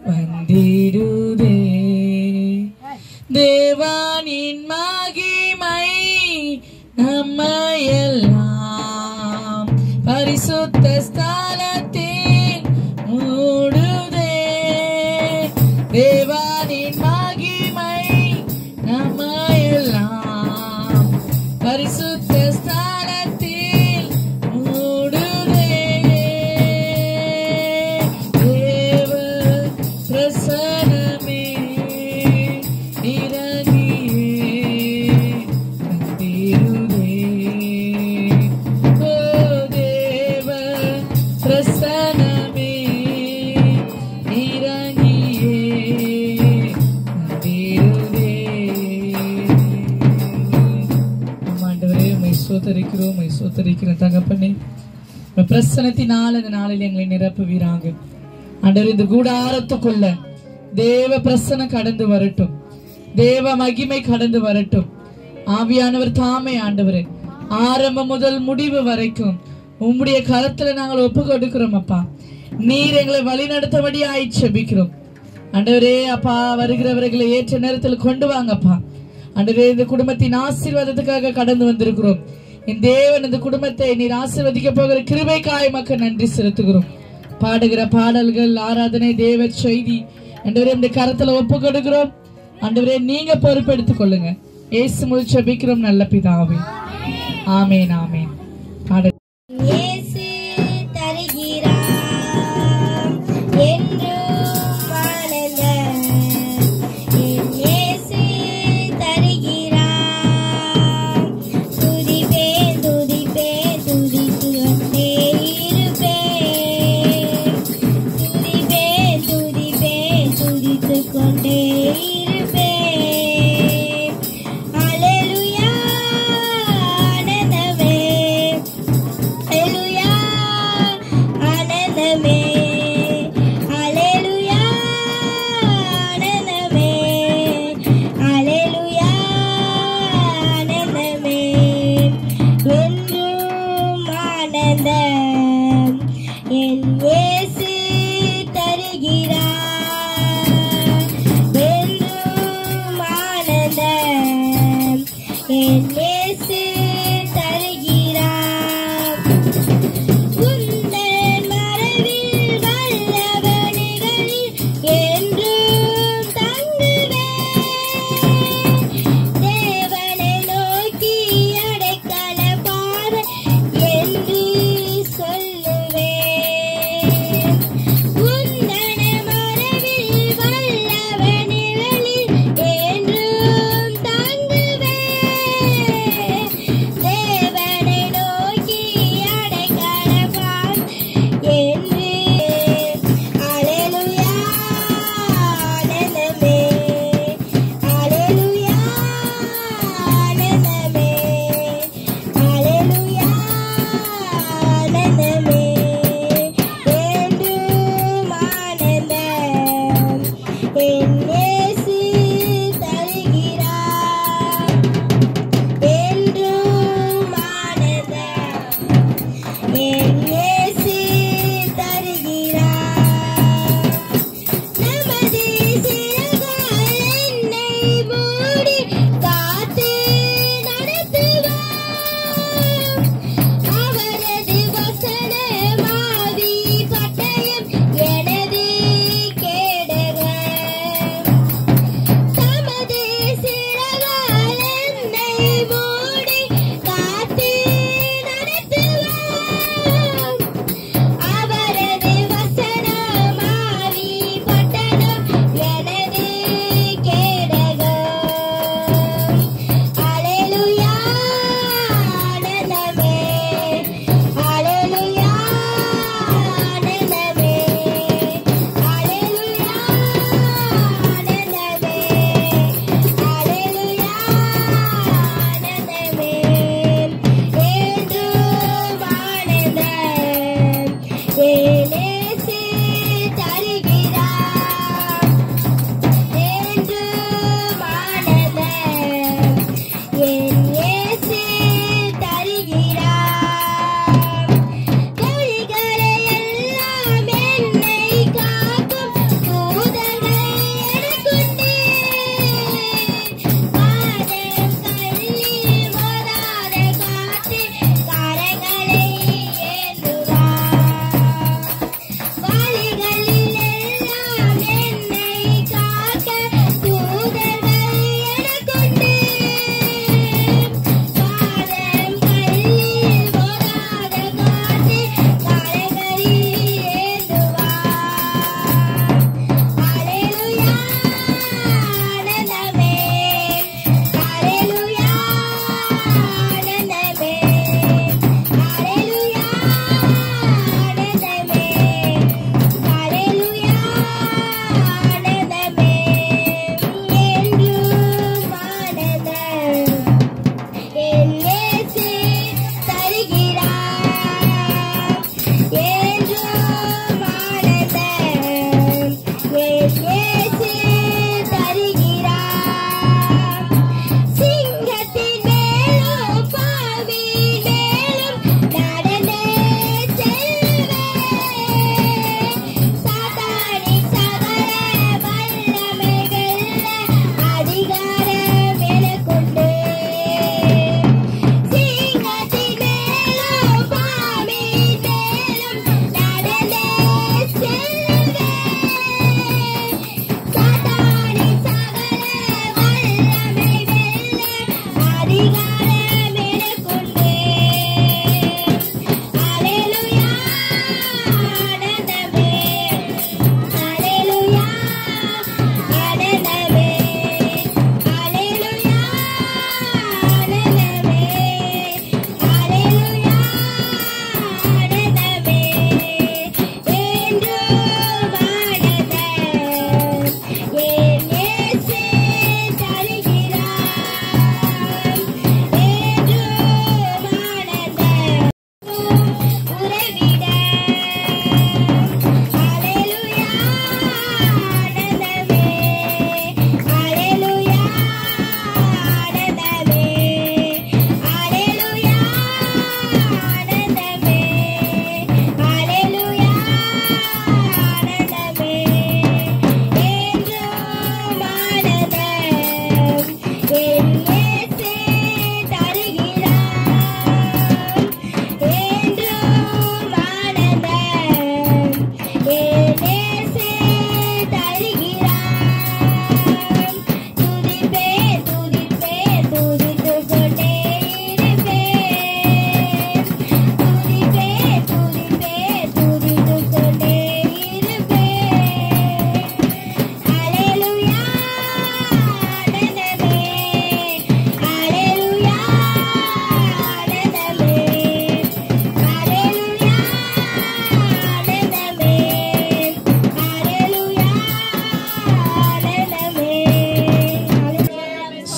வந்திடுதே தேவானின் மகிமை நம்மையெல்லாம் பரிசுத்த ஸ்தலத்தில் மூடுதே தேவானின் மகிமை நம்மையெல்லாம் பரிசுத்த ஸ்தலத்தில் மூடுதே தேவ பிரசன்னமே தகப்பனே பிரசன்னத்தினால் இந்த நாளில் எங்களை நிரப்புவீராங்க. ஆண்டவரே, இந்த கூடாரத்துக்குள்ள தேவ பிரசன்னம் கடந்து வரட்டும், தேவ மகிமை கடந்து வரட்டும். ஆவியானவர் தாமே ஆண்டவரே ஆரம்பம் முதல் முடிவு வரைக்கும் உம்முடைய கரத்துல நாங்கள் ஒப்பு கொடுக்கிறோம். அப்பா, நீர் எங்களை வழி நடத்தபடியாய் செபிக்கிறோம். ஆண்டவரே அப்பா, வருகிறவர்களை ஏற்ற நேரத்தில் கொண்டு வாங்கப்பா. ஆண்டவரே, இந்த குடும்பத்தின் ஆசீர்வாதத்துக்காக கடந்து வந்திருக்கிறோம். என் தேவன் இந்த குடும்பத்தை நீர் ஆசீர்வதிக்க போகிற கிருபைக்காய் மக்கள் நன்றி செலுத்துகிறோம். பாடுகிற பாடல்கள், ஆராதனை, தேவ செய்தி ஆண்டவரே இந்த கரத்துல ஒப்பு கொடுக்கிறோம். ஆண்டவரே, நீங்க பொறுப்பெடுத்துக் கொள்ளுங்க. இயேசு மூலம் ஜெபிக்கிறோம் நல்ல பிதாவே, ஆமென் ஆமென்.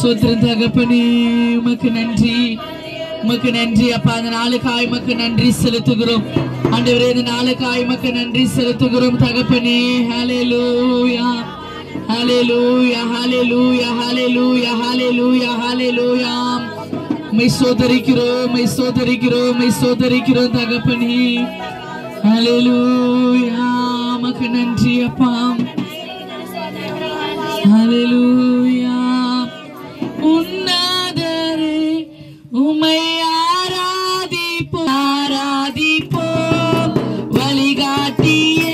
சோத்திரம் தகப்பனே, உமக்கு நன்றி, உமக்கு நன்றி அப்பா. அந்த நாளுக்காய் உமக்கு நன்றி செலுத்துகிறோம் ஆண்டவரே. இந்த நாளுக்காய் உமக்கு நன்றி செலுத்துகிறோம் தகப்பனே. ஹல்லேலூயா, hallelujah, hallelujah, hallelujah, hallelujah, hallelujah. மை சோதரிக்கிறோம், மை சோதரிக்கிறோம், மை சோதரிக்கிறோம் தகப்பனே. ஹல்லேலூயா, உமக்கு நன்றி அப்பா. ஹல்லேலூயா. உன்னதரே உம்மை ஆராதிப்போம், ஆராதிப்போம். வழிகாட்டியே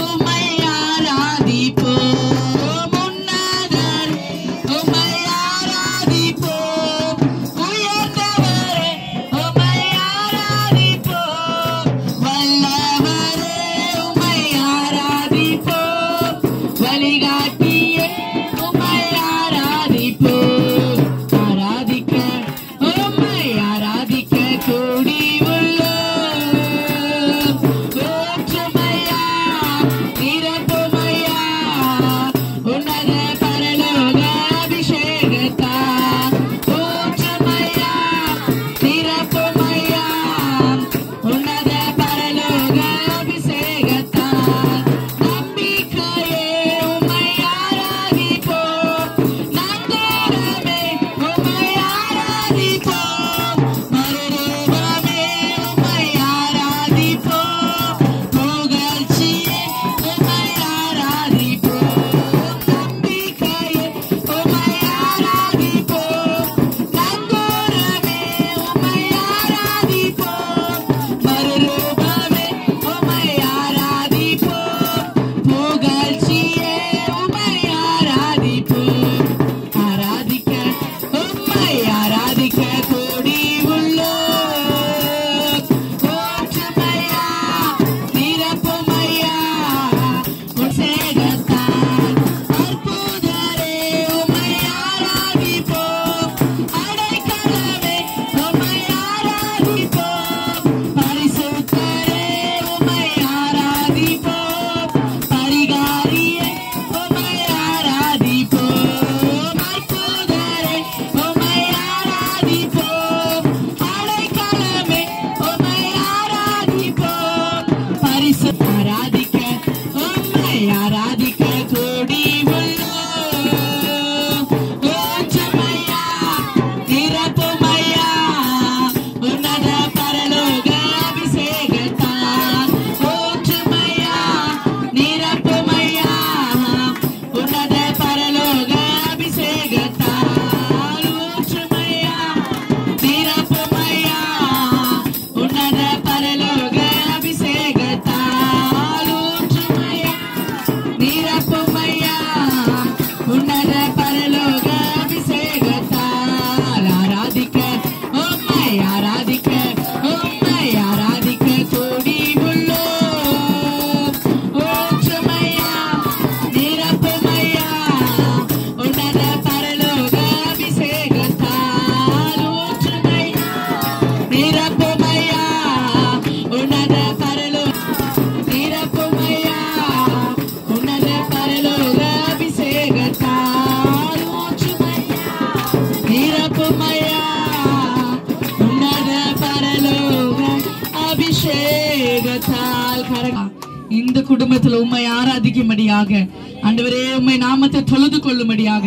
உம்மை ஆராதிப்போம். உன்னதரே உம்மை ஆராதிப்போம். உயர்ந்தவரே உம்மை ஆராதிப்போம். வல்லவரே உம்மை ஆராதிப்போம். வழிகாட்டியே உம்மை ஆராதிப்போம். ஆராதிக்க உம்மை ஆராதிக்க கூடி உள்ளோம். ஊற்றுமையா, நிரப்புமையா, உன்னத பரலோக அபிஷேகத்தால். ஊற்றுமையா, நிரப்புமையா, உன்னத பரலோக அபிஷேகத்தால். நம்பிக்கையே உம்மை ஆராதிப்போம். நந்தரமே உம்மை ஆராதிப்போம். மறுரூபமே உம்மை ஆராதிப்போம். புகழ்ச்சியே உம்மை ஆராதிப்போம். நம்பிக்கையே உம்மை ஆராதிப்போம். நங்கூரமே உம்மை ஆராதிப்போம். மறுரூபமே உம்மை ஆராதிப்போம். புகழ்ச்சியே உம்மை ஆராதிப்போம். ஆராதிக்க உம்மை ஆராதிக்க கூடி உள்ளோம். ஊற்றுமையா, நிரப்புமையா, உற்சேகத்தால். அற்புதரே உம்மை ஆராதிப்போம். அடைக்கலமே உம்மை ஆராதிப்போம். பரிசுத்தரே உம்மை ஆராதிப்போம். பரிகாரியே உம்மை ஆராதிப்போம். அற்புதரே உம்மை ஆராதிப்போம். அடைக்கலமே உம்மை ஆராதிப்போம். பரிசு ஆராதிக்க உம்மை ஆராதிக்க கூடி உள்ளோம். ஊற்றுமையா, நிரப்புமையா, உன்னத பரலோக அபிஷேகத்தால். ஊற்றுமையா, நிரப்புமையா, உன்னத பரலோக அபிஷேகத்தால். ஊற்றுமையா, நிரப்புமையா, உன்னத பரலோக அபிஷேகத்தால். ஊற்றுமையா, நிரப்புமையா, உன்னத பரலோக அபிஷேகத்தால். ஆராதிக்க உம்மை ஆராதிக்க உம்மை ஆராதிக்க கூடி உள்ளோம். ஊற்றுமையா, நிரப்புமையா, உன்னத பரலோக அபிஷேகத்தால். ஊற்றுமையா, நிரப்புமையா, உன்னத பரலோக நிரப்புமையா, உன்னத பரலோக அபிஷேகத்தால். ஊற்றுமையா, நிரப்புமையா, உன்னத பரலோக அபிஷேகத்தால். இந்த குடும்பத்தில் உம்மை ஆராதிக்கும்படியாக ஆண்டவரே, உம்மை நாமத்தை தொழுது கொள்ளும்படியாக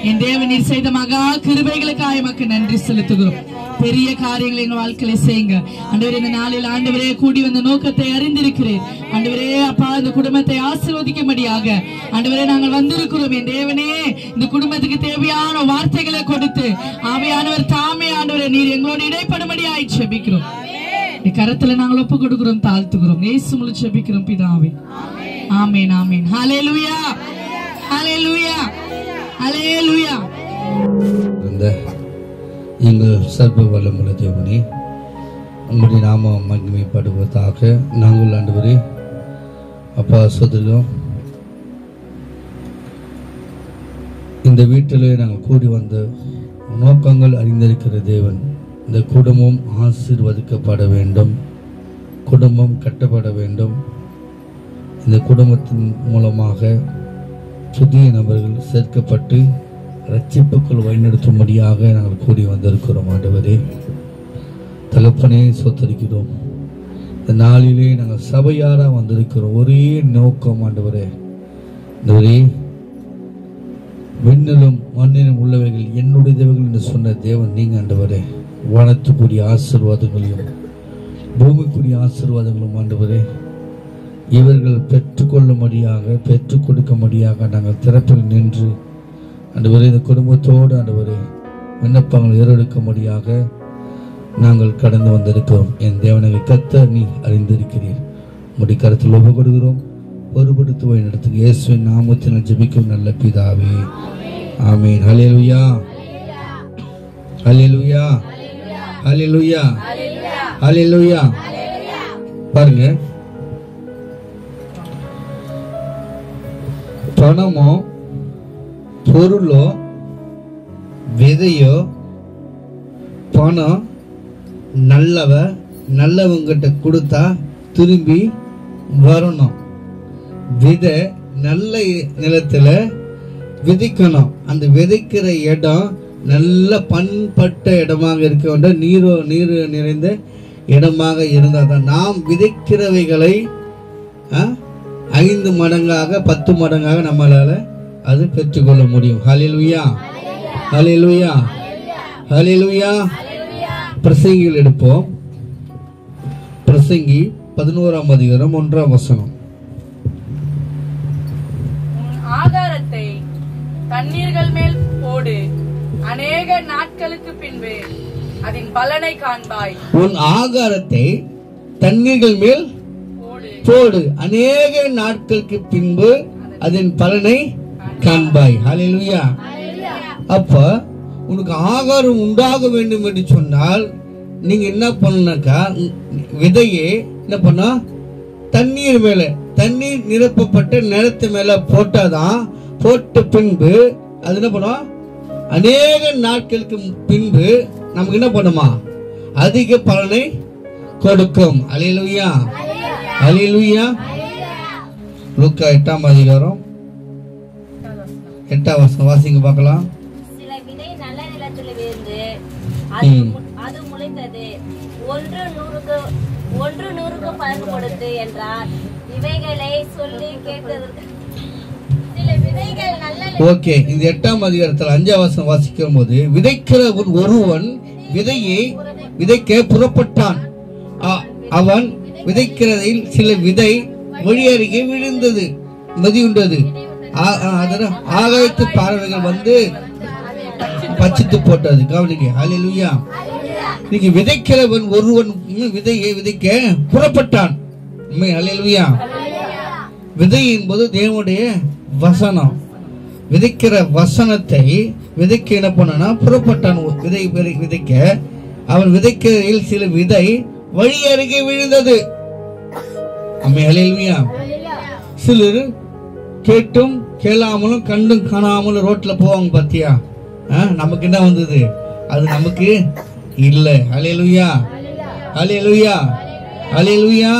என் தேவன் நீர் செய்த மகா கிருபைகளுக்காக எமக்கு நன்றி செலுத்துகிறோம். பெரிய காரியங்களை எங்கள் வாழ்க்கையில செய்யுங்க ஆண்டவரே. இந்த நாளில் ஆண்டவரே கூடி வந்த நோக்கத்தை அறிந்திருக்கிறேன் ஆண்டவரே. அப்பா, இந்த குடும்பத்தை ஆசீர்வதிக்கும்படியாக ஆண்டவரே நாங்கள் வந்திருக்கிறோம். என் தேவனே, இந்த குடும்பத்துக்கு தேவையான வார்த்தைகளை கொடுத்து ஆவியானவர் தாமே ஆண்டவரே நீர் எங்களோடு இடைப்படும்படியாய் ஜெபிக்கிறோம். கரத்துல நாங்கள் ஒப்பு கொடுக்கிறோம், தாழ்த்துகிறோம். இயேசு மூலம் ஜெபிக்கிறோம் பிதாவே. ஆமென், ஆமென். ஹல்லேலூயா, ஹல்லேலூயா, ஹல்லேலூயா. எங்கள் சர்வ வல்லமுள்ள தேவனே, உங்களுடைய நாமம் மகிமைப்படுவதாக. நாங்கள் ஆண்டவரே அப்பா சொல்லுகிறோம், இந்த வீட்டிலே நாங்கள் கூடி வந்த நோக்கங்கள் அறிந்திருக்கிற தேவன். இந்த குடும்பம் ஆசீர்வதிக்கப்பட வேண்டும், குடும்பம் கட்டப்பட வேண்டும். இந்த குடும்பத்தின் மூலமாக புதிய நபர்கள் சேர்க்கப்பட்டு ரட்சிப்புக்குள் வழிநடத்தும்படியாக நாங்கள் கூடி வந்திருக்கிறோம். ஆண்டவரே, தகப்பனே, சோத்தரிக்கிறோம். இந்த நாளிலே நாங்கள் சபையாரா வந்திருக்கிறோம். ஒரே நோக்கம் ஆண்டவரே, ஆண்டவரே, விண்ணிலும் மண்ணிலும் உள்ளவைகள் என்னுடையவைகள் என்று சொன்ன தேவன் நீங்க ஆண்டவரே. வானத்துக்குரிய ஆசீர்வாதங்களையும் பூமிக்குரிய ஆசீர்வாதங்களும் ஆண்டவரே இவர்கள் பெற்றுக்கொள்ளும்படியாக பெற்றுக் கொடுக்கும்படியாக நாங்கள் திறப்பில் நின்று ஆண்டவரே இந்த குடும்பத்தோடு ஆண்டவரே விண்ணப்பங்கள் ஏறெடுக்கும்படியாக நாங்கள் கடந்து வந்திருக்கிறோம். என் தேவனை கர்த்தர் நீ அறிந்திருக்கிறீர். உம்முடைய கருத்தில் ஒப்பு கொடுக்கிறோம். பொறுப்படுத்தி வழி நடத்துங்க. இயேசுவின் நாமத்தில் ஜெபிக்கும் நல்ல பிதாவே, ஆமென். ஹல்லேலூயா, ஹல்லேலூயா, ஹல்லேலூயா, ஹல்லேலூயா. பாருங்க, பணமோ பொருளோ விதையோ, பணம் நல்லவங்கிட்ட கொடுத்தா திரும்பி வரணும். விதை நல்ல நிலத்துல விதைக்கணும். அந்த விதைக்கிற இடம் நல்ல பண்பட்ட இடமாக இருக்க வேண்டும். நீர் நிறைந்த இடமாக இருந்தால் தான் நாம் விதைக்கிறவைகளை 5 மடங்காக 10 மடங்காக நம்மளால அது பெற்றுக்கொள்ள முடியும். ஹல்லேலூயா, ஹல்லேலூயா, ஹல்லேலூயா. பிரசங்கியில் எடுப்போம். பிரசங்கி 11ஆம் அதிகாரம் 1ஆம் வசனம். ஆகாரத்தை தண்ணீர்கள் மேல் போடு, அநேக நாட்களுக்கு பின்பு அதன் பலனை காண்பாய். உன் ஆகாரத்தை தண்ணீர்கள் மேல் போடு, அநேக நாட்களுக்கு பின்பு அதன் பலனை காண்பாய். ஹல்லேலூயா. அப்ப உனக்கு ஆகாரம் உண்டாக வேண்டும் என்று சொன்னால் நீங்க என்ன பண்ணாக்கா, விதையே என்ன பண்ண, தண்ணீர் மேல, தண்ணீர் நிரப்பப்பட்ட நிலத்து மேல போட்டாதான், போட்ட பின்பு அது என்ன பண்ணும், அநேக நாட்களுக்கு பின்பு நமக்கு என்ன பண்ணுமா, அதிக பலனை கொடுக்கும். அல்லேலூயா, அல்லேலூயா. லூக்கா 8ஆம் அதிகாரம் 8ஆம் வசனம் வாசிங்க பார்க்கலாம். சில விதை நல்ல நிலத்தில் விழுந்து அது முளைத்தது, ஒன்று நூறுக்கு பலன் கொடுத்து என்றார். இவைகளை சொல்லி கேட்டதற்கு சில விதைகள் நல்ல. ஓகே, இந்த 8ஆம் அதிகாரத்தில் 5ஆம் வசனம் வாசிக்கும் போது, விதைக்கிற ஒருவன் விதையை விதைக்க புறப்பட்டான். அவன் விதைக்கிறதில் சில விதை வழி அருகே விழுந்தது, மதியுண்டது. ஆகாயத்து பறவைகள் வந்து பச்சித்து போட்டது. கவனிங்க. ஹல்லேலூயா. நீங்க விதைக்கிறவன் ஒருவன் விதையை விதைக்க புறப்பட்டான். ஹல்லேலூயா. விதை என்பது தேவனுடைய வசனம். விதைக்கிற வசனத்தை விதைக்க என்ன பண்ணா, புறப்பட்டான் விதை விதைக்க. அவன் விதைக்கிறதில் சில விதை வழி அருகே விழுந்தது. ஹல்லேலூயா. சிலர் கேட்டும் கேளாமலும் கண்டும் காணாமலும் ரோட்ல போவாங்க பாத்தியா, நமக்கு என்ன வந்தது, அது நமக்கு இல்ல. ஹல்லேலூயா, ஹல்லேலூயா, ஹல்லேலூயா,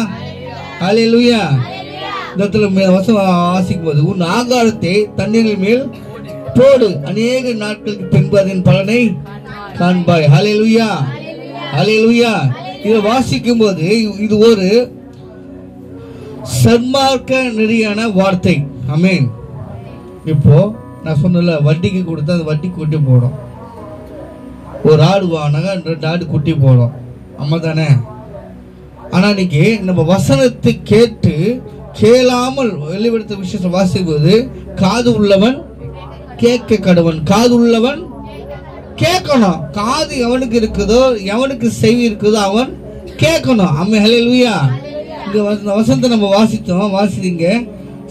ஹல்லேலூயா. இந்த இடத்துல வாசிக்கும் போது, உன் ஆகாரத்தை தண்ணீரின் மேல் போடு, அநேக நாட்களுக்கு பின்பு அதன் பலனை காண்பாய். ஹல்லேலூயா, ஹல்லேலூயா. இதை வாசிக்கும் போது இது ஒரு சன்மார்க்க நெறியான வார்த்தை. ஆமென். இப்போ நான் சொன்னல, வட்டிக்கு கொடுத்தா அந்த வட்டி குட்டி போடும். ஒரு ஆடு வாங்கினாங்க, 2 ஆடு குட்டி போடும். அம்மா தானே. ஆனா இன்னைக்கு நம்ம வசனத்தை கேட்டு கேளாமல் வெளிப்படுத்த விஷயத்தை வாசிக்கும்போது, காது உள்ளவன் கேட்க கடவன். காது உள்ளவன் கேட்கணும். காது எவனுக்கு இருக்குதோ, எவனுக்கு செவி இருக்குதோ அவன் கேட்கணும். ஆமென். ஹல்லேலூயா. இந்த வசனத்தை நம்ம வாசித்தீங்க.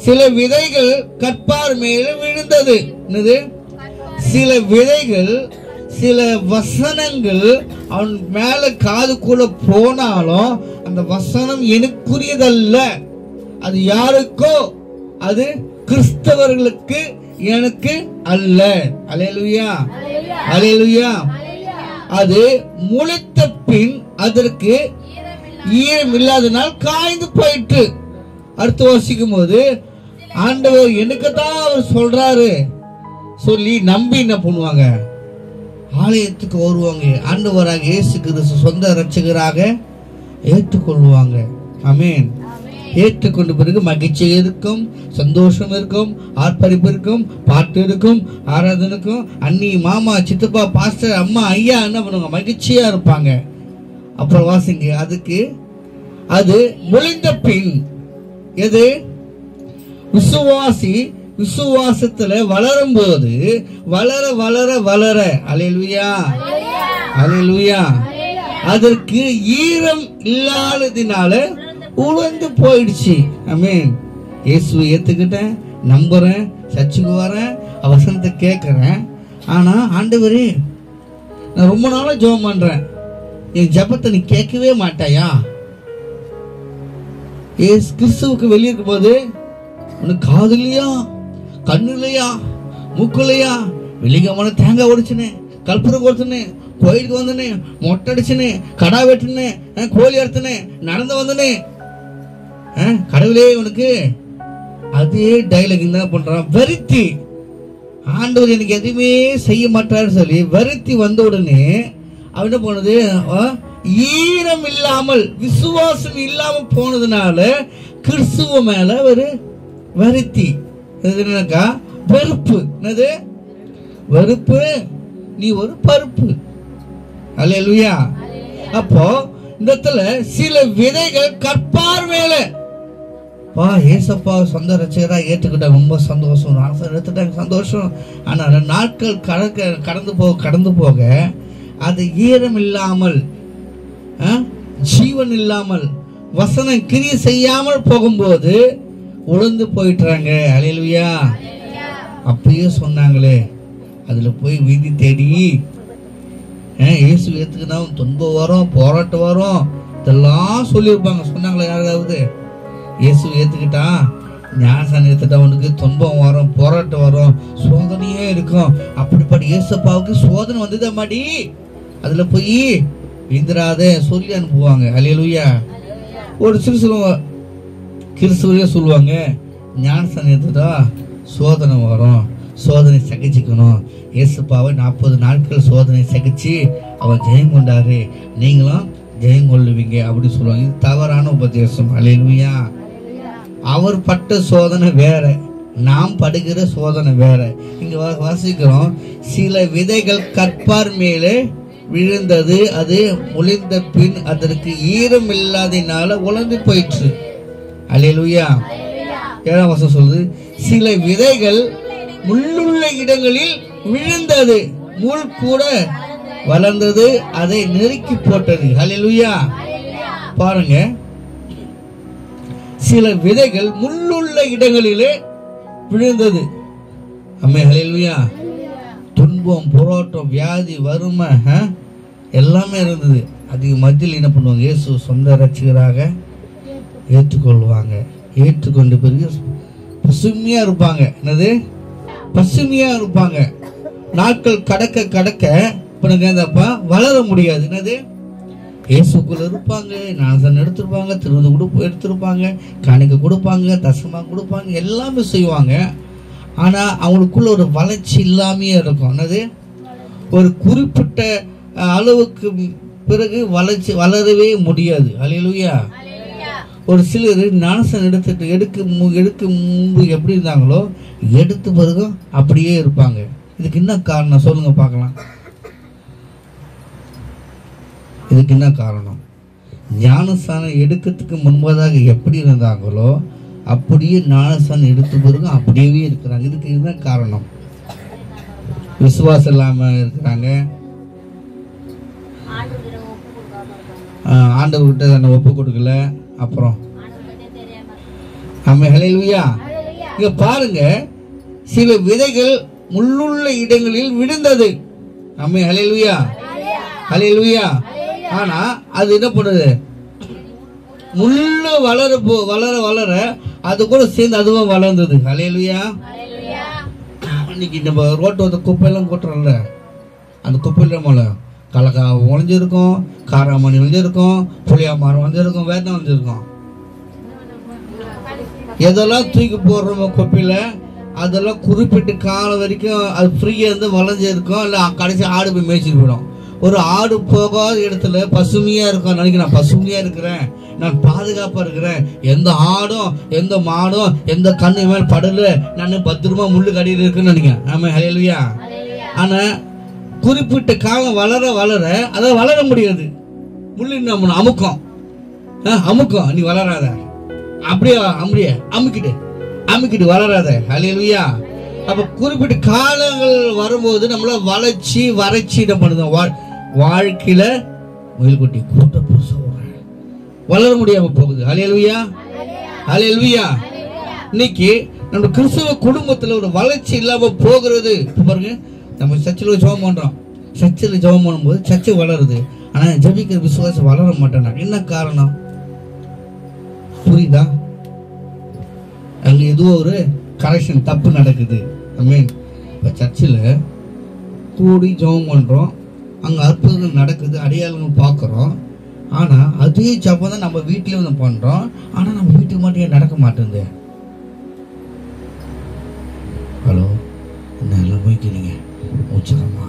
சில விதைகள் கற்பார் மேல விழுந்தது. என்னது? சில விதைகள், சில வசனங்கள் அவன் மேல காதுக்குள்ள போனாலும் அந்த வசனம் எனக்குரியதல்ல, அது யாருக்கோ, அது கிறிஸ்தவர்களுக்கு, எனக்கு அல்ல. அல்லேலூயா, அல்லேலூயா. அது முளைத்த பின் அதற்கு ஈரம் இல்லாதனால் காய்ந்து போயிட்டு. அடுத்து வாசிக்கும் போது, ஆண்டவர் எனக்கு தான் அவர் சொல்றாரு, சொல்லி நம்பி என்ன பண்ணுவாங்க, ஆலயத்துக்கு வருவாங்க. ஆண்டவராக இயேசு கிறிஸ்து சொந்த இரட்சகராக ஏற்றுக்கொள்வாங்க. ஆமென். ஏற்றுக்கொண்ட பிறகு மகிழ்ச்சி இருக்கும், சந்தோஷம் இருக்கும், ஆர்ப்பரிப்பு இருக்கும், பாட்டு இருக்கும், ஆராதனை இருக்கும். அண்ணி, மாமா, சித்தப்பா, பாஸ்டர், அம்மா, ஐயா என்ன பண்ணுவாங்க, மகிழ்ச்சியா இருப்பாங்க. அப்புறம் வாசிங்க, அதுக்கு அது முடிந்த பின் எது, விசுவாசி விசுவாசத்துல வளரும் போது வளர வளர வளர, அல்லேலூயா அல்லேலூயா, அதற்கு ஈரம் இல்லாததினால உலர்ந்து போயிடுச்சு. ஆமென். இயேசுவை ஏத்துக்கிட்டேன், நம்புறேன், சர்ச்சுக்கு வரேன், வசனத்தை கேட்கிறேன். ஆனா ஆண்டவரே, நான் ரொம்ப நாளா ஜெபம் பண்றேன், என் ஜெபத்தை நீ கேட்கவே மாட்டாயா? ஏசு கிறிஸ்துவுக்கு வெளியே இருக்கும் போது உனக்கு காது இல்லையா, கண்ணு இல்லையா, மூக்கு இல்லையா? வெளியமான தேங்காய் உடைச்சுனே, கற்பூரம் கொடுத்துனே, கோயிலுக்கு வந்தனே, மொட்டை அடிச்சுனே, கடா வெட்டுனே, கோழி அறுத்துனே, நடந்து வந்தனே, கடவுளே உனக்கு அதே டைலாக் என்ன பண்றான், வெறுத்தி. ஆண்டவர் எனக்கு எதுவுமே செய்ய மாட்டாரு சொல்லி வெறுத்தி வந்த உடனே அவன் என்ன போனது, ஈரம் இல்லாமல் விசுவாசம் இல்லாம போனதுனால கிறிஸ்துவ மேல ஒரு வெறுத்தி, என்னக்கா வெறுப்பு. என்னது வெறுப்பு? நீ ஒரு பருப்பு. அல்லேலூயா. அப்போ இந்த இடத்துல சில விதைகள் கற்பார் மேல, ஏசப்பா சொந்த ரட்சகரா ஏற்றுக்கிட்ட ரொம்ப சந்தோஷம், எடுத்துட்டாங்க சந்தோஷம். ஆனா நாட்கள் கடந்து போக அது ஈரம் இல்லாமல், ஜீவன் இல்லாமல், வசனம் கிரியை செய்யாமல் போகும்போது உழந்து போயிட்டாங்க. அல்லேலூயா. அப்பயே சொன்னாங்களே, அதுல போய் வீதி தேடி இயேசு ஏத்துக்குனா துன்பம் வரும், போராட்டம் வரும், இதெல்லாம் சொல்லியிருப்பாங்க. சொன்னாங்களே யாராவது? இயேசு ஏத்துக்கிட்டா, ஞானசானம் ஏத்துட்டா உனக்கு துன்பம் வரும், போராட்டம் வரும், சோதனையே இருக்கும். அப்படிப்பட்ட இயேசப்பாவுக்கு சோதனை வந்ததா மாடி, அதுல போய் விந்திராத சொல்லி அனுப்புவாங்க. அல்லேலூயா. ஒரு சிறு கிறிஸ்துவரே சொல்லுவாங்க, ஞானசானம் ஏத்துட்டா சோதனை வரும், சோதனை சகிச்சுக்கணும். இயேசுப்பாவை 40 நாட்கள் சோதனை சகிச்சு அவர் ஜெயம் கொண்டாரு, நீங்களும் ஜெயம் கொள்ளுவீங்க அப்படி சொல்லுவாங்க. இது தவறான உபதேசம். அல்லேலூயா. அவர் பட்ட சோதனை வேற, நாம் படுகிற சோதனை வேற. இங்க வாசிக்கிறோம், சில விதைகள் கற்பார் மேலே விழுந்தது, அது முளைந்த பின் அதற்கு ஈரம் இல்லாதனால உலர்ந்து போயிற்று. அல்லேலூயா. 7ஆம் வசனம் சொல்லுது, சில விதைகள் முள்ளுள்ள இடங்களில் விழுந்தது, முள் கூட வளர்ந்தது, அதை நெருக்கி போட்டது. அல்லேலூயா. பாருங்க, சில விதைகள் முள்ளுள்ள இடங்களிலே விழுந்தது. அம்மே அல்லேலூயா. துன்பம், போராட்டம், வியாதி, வறுமை எல்லாமே இருந்தது. அதுக்கு மத்தியில் என்ன பண்ணுவாங்க, இயேசு சொந்த ரட்சகராக ஏற்றுக்கொள்வாங்க. ஏற்றுக்கொண்ட பிறகு பசுமையா இருப்பாங்க. என்னது? பசுமையா இருப்பாங்க. நாட்கள் கடக்க கடக்க வளர முடியாது. என்னது? இயேசுக்குள்ள இருப்பாங்க, நாசன் எடுத்திருப்பாங்க, திருவிழா எடுத்திருப்பாங்க, காணிக்க கொடுப்பாங்க, தசமா கொடுப்பாங்க, எல்லாமே செய்வாங்க. ஆனா அவங்களுக்குள்ள ஒரு வளர்ச்சி இல்லாமையே இருக்கும். என்னது? ஒரு குறிப்பிட்ட அளவுக்கு பிறகு வளரவே முடியாது. அல்லேலூயா. ஒரு சிலர் ஞானசன் எடுக்க முன்பு எப்படி இருந்தாங்களோ எடுத்த பிறகு அப்படியே இருப்பாங்க. இதுக்கு என்ன காரணம் சொல்லுங்க பார்க்கலாம். இதுக்கு என்ன காரணம்? ஞானஸ்தானம் எடுக்கிறதுக்கு முன்பதாக எப்படி இருந்தாங்களோ அப்படியே ஞானஸ்தானம் எடுத்த பிறகு அப்படியே இருக்கிறாங்க. இதுக்கு இதுதான் காரணம். விசுவாசம் இல்லாம இருக்கிறாங்க, ஆண்டவர்கிட்ட ஒப்பு கொடுக்கல. அப்புறம் அல்லேலூயா. இங்க பாருங்க, சில விதைகள் முள்ளுள்ள இடங்களில் விழுந்தது. அல்லேலூயா அல்லேலூயா. ஆனா அது என்ன பண்ணுது, முள்ளு வளர வளர அது கூட சேர்ந்து அதுவும் வளர்ந்தது. அல்லேலூயா. இன்னைக்கு நம்ம ரோட்டு வந்து குப்பையெல்லாம் கொட்டுறோம்ல, அந்த குப்பையில போல கலக்கா ஒழிஞ்சிருக்கும், காராமணி ஒழிஞ்சிருக்கும், புளியா மரம் வந்துருக்கும், வேதனை வந்துருக்கும். எதெல்லாம் தூக்கி போடுறோமோ குப்பையில அதெல்லாம் குறிப்பிட்ட காலம் வரைக்கும் அது ஃப்ரீயா இருந்து வளைஞ்சு இருக்கும். இல்லை கடைசி ஆடு போய் மேய்ச்சிட்டு போயிடும். ஒரு ஆடு போகாத இடத்துல பசுமையா இருக்கும் நினைக்கிறேன். பசுமையா இருக்கிறேன், நான் பாதுகாப்பா இருக்கிறேன், எந்த ஆடும் எந்த மாடும் எந்த கண்ணு மேல் படல, நான் பத்திரமா முள்ளு கடியில் இருக்குன்னு நினைக்கிறேன். ஆமா, ஹல்லேலூயா. ஆனா குறிப்பிட்ட காலம் வளர வளர அதை வளர முடியாது. முள்ளு நம்ம அமுக்கம் நீ வளராத, அப்படியே அமுக்கிட்டு வளராத. ஹல்லேலூயா. அப்ப குறிப்பிட்ட காலங்கள் வரும்போது நம்மள வறட்சி என்ன பண்ணுது, வாழ்க்கையில முயல் குட்டி கூட்ட புதுசா வளர முடியாம போகுது. ஹல்லேலூயா, ஹல்லேலூயா. இன்னைக்கு நம்ம கிறிஸ்தவ குடும்பத்துல ஒரு வளர்ச்சி இல்லாம போகிறது. பாருங்க, நம்ம சர்ச்சில் ஜெபம் பண்றோம், சர்ச்சில் ஜெபம் பண்ணும்போது சர்ச்சை வளருது, ஆனா ஜெபிக்கிற விசுவாசம் வளர மாட்டேன்னா என்ன காரணம் புரியுதா? அங்க ஏதோ ஒரு கரெக்ஷன் தப்பு நடக்குது. ஆமென். இப்ப சர்ச்சில் கூடி ஜெபம் பண்றோம், அங்க அற்புதங்கள் நடக்குது, அடையாளங்கள் பார்க்கிறோம். ஆனா அதே ஜெபம் தான் நம்ம வீட்டிலே வந்து பண்றோம், ஆனா நம்ம வீட்டுக்கு மட்டும் ஏன் நடக்க மாட்டேங்குது? ஹலோ, என்ன போய்க்கிறீங்க? மூச்சரமா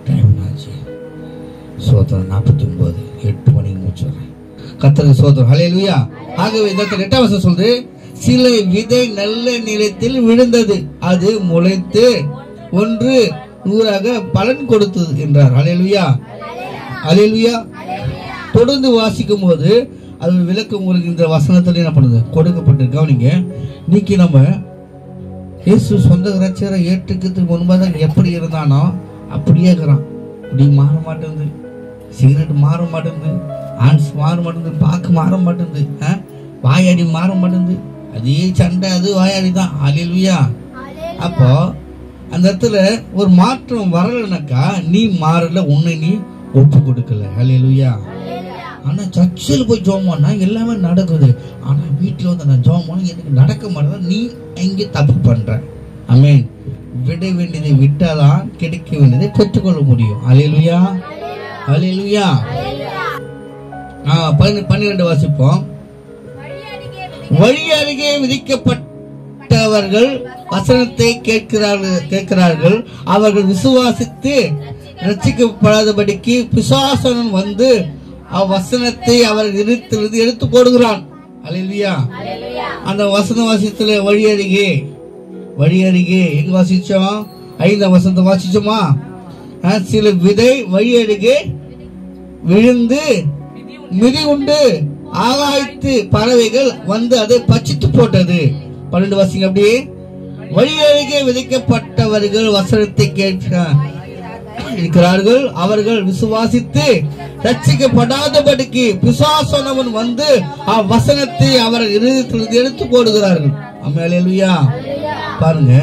டைம் ஆச்சு. சோதரம் 49, 8 மணிக்கு மூச்சுறேன். கர்த்தருக்கு சோதரம். ஹல்லேலூயா. ஆகவே இந்த 8 வசனம் சொல்லுது, சில விதை நல்ல நிலத்தில் விழுந்தது, அது முளைத்து 100 பலன் கொடுத்தது என்றார். ஹல்லேலூயா, ஹல்லேலூயா. தொடர்ந்து வாசிக்கும் போது அது விளக்கம் உங்களுக்கு இந்த வசனத்துல என்ன பண்ணுது கொடுக்கப்பட்டிருக்கு. கவனிங்க, இன்னைக்கு நம்ம இயேசு சொந்த ரட்சகரை ஏற்றுக்கிறதுக்கு முன்பாக எப்படி இருந்தானோ அப்படியே இருக்கிறான். இப்படி மாற மாட்டேங்குது, சிகரெட் மாற மாட்டேங்குது, ஆன்ஸ் மாற மாட்டேங்குது, பாக்கு மாற மாட்டேங்குது, வாயாடி மாற மாட்டேங்குது, அதே சண்டை, அது வாயாடி தான். ஹல்லேலூயா. அப்போ அந்த இடத்துல ஒரு மாற்றம் வரலனாக்கா நீ மாறல, உன்னை நீ ஒப்பு கொடுக்கல. ஹல்லேலூயா. ஆனா சர்ச்சில் போய் ஜெபம் பண்ணா எல்லாமே நடக்குது, ஆனா வீட்டுல வந்து நான் ஜெபம் பண்ண எனக்கு நடக்க மாட்டேன், நீ எங்கே தப்பு பண்ற. ஆமென். விட வேண்டியதை விட்டாதான் கிடைக்க வேண்டியதை பெற்றுக்கொள்ள முடியும். ஹல்லேலூயா, ஹல்லேலூயா. 12 வாசிப்போம். வழி அருகே விதிக்கப்பட்டவர்கள் வசனத்தை கேட்கிறார்கள், அவர்கள் விசுவாசித்து ரட்சிக்கப்படாதபடிக்கு பிசாசன் வந்து அவ்வசனத்தை அவர்கள் இருத்திலிருந்து எடுத்து போடுகிறான். ஹல்லேலூயா. அந்த வசன வாசித்துல வழி அருகே எங்க வாசிச்சோம்? 5 வசனத்தை வாசிச்சோமா? சில விதை வழி அருகே விழுந்து மிதி உண்டு ஆகாயத்து பறவைகள் வந்து அதை பச்சித்து போட்டது. 12 வாசிங்க அப்படியே. வழி அருகே விதைக்கப்பட்டவர்கள் வசனத்தை கேட்கிறார்கள், அவர்கள் விசுவாசித்து ரட்சிக்கப்படாதபடிக்கு பிசாசானவன் வந்து அவ்வசனத்தை அவர்கள் இருதயத்திலிருந்து எடுத்து போடுகிறார்கள். ஹல்லேலூயா. பாருங்க,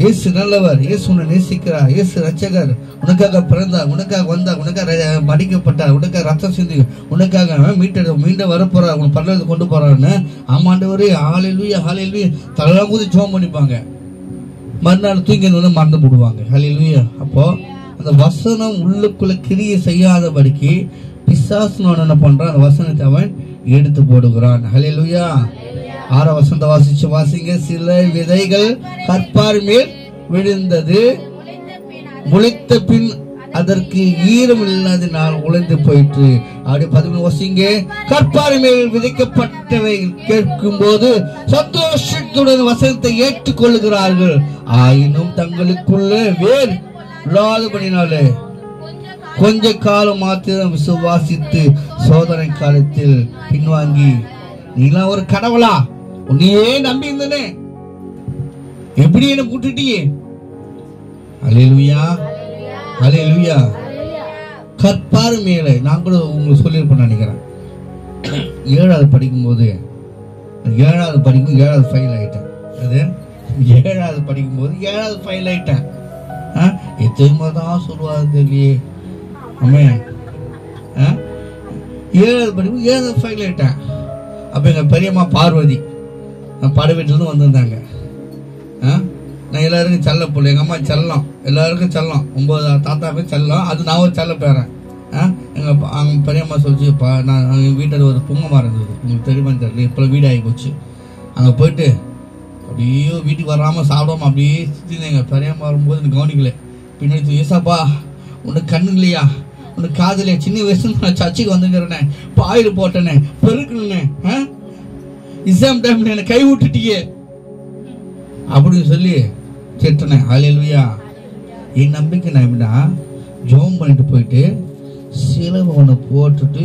இயேசு நல்லவர், இயேசு உன்னை நேசிக்கிறார், இயேசு ரட்சகர், உனக்காக பிறந்தார், உனக்காக வந்தார், உனக்காக மடிக்கப்பட்டார், உனக்காக ரத்தம் சிந்தி, உனக்காக மீண்டும் வரப்போறார், உன் பரலோகத்துக்கு கொண்டு போறாருன்னு. ஆமாண்டவரே, ஹல்லேலூயா, ஹல்லேலூயா தலலாம் ஊதி ஜெபம் பண்ணிப்பாங்க, மறுநாள் தூங்கி வந்து மறந்து போடுவாங்க. ஹல்லேலூயா. அப்போ அந்த வசனம் உள்ளுக்குள்ள கிரியை செய்யாதபடிக்கு பிசாசு என்ன பண்றான், அந்த வசனத்தை அவன் எடுத்து போடுகிறான். ஹல்லேலூயா. 6 வசனத்தை வாசிங்க. சில விதைகள் கற்பார் மேல் விழுந்தது, முளைத்த பின் அதற்கு ஈரம் இல்லாதனால் உழைந்து போயிற்று. அப்படி 13 வாசிங்க. கற்பார் மேல் விதைக்கப்பட்டவை கேட்கும் போது சந்தோஷத்துடன் வசனத்தை ஏற்றுக்கொள்கிறார்கள், ஆயினும் தங்களுக்குள்ள வேர் இல்லாதபடினாலே கொஞ்ச காலம் மாத்திரம் விசுவாசித்து சோதனை காலத்தில் பின்வாங்கி. நீலாம் ஒரு கடவுளா, உன்னையே நம்பி இருந்தனே, எப்படி என்ன கூட்டிட்டியே. ஹல்லேலூயா, ஹல்லேலூயா. கற்பார் மேலே நான் கூட உங்களுக்கு சொல்லியிருப்பேன் நினைக்கிறேன். 7வது படிக்கும்போது 7வது ஃபெயில் ஆயிட்டேன். அது 7வது படிக்கும்போது 7வது ஃபெயில் ஆயிட்டேன். எத்தனை தான் சொல்லுவாரு தெரியலையே. ஆமென். 7வது படிக்கும்போது 7வது ஃபெயில் ஆயிட்டேன். அப்ப எங்க பெரியம்மா பார்வதி பட வீட்டுல இருந்து வந்திருந்தாங்க. நான் எல்லாருக்கும் செல்ல போல, எங்க அம்மா செல்லம், எல்லாருக்கும் செல்லம், 9 தாத்தாவே செல்லம், அது நான் ஒரு செல்ல பேரன். எங்க பெரியம்மா சொல்லிச்சு, நான் வீட்டில் ஒரு புங்கமாக இருந்தது, உங்களுக்கு தெரியுமா தெரியல, இப்போ வீடு ஆகி போச்சு. அங்கே போயிட்டு அப்படியே வீட்டுக்கு வராமல் சாப்பிடாம அப்படியே சுற்றிங்க. பெரியாம வரும்போது எனக்கு கவனிக்கல. பின்னாடி ஏசாப்பா உனக்கு கண்ணு இல்லையா, உனக்கு காது இல்லையா, சின்ன வயசுல நான் சர்ச்சைக்கு வந்துக்கிறேனே, பாயில் போட்டேனே, பெருக்குனே, எக்ஸாம் டைம்ல என்னை கை விட்டுட்டியே அப்படின்னு சொல்லி திட்டினேன். ஹல்லேலூயா. என் நம்பிக்கை நான் எப்படின்னா, ஜெபம் பண்ணிட்டு போயிட்டு சிலுவை ஒன்று போட்டுட்டு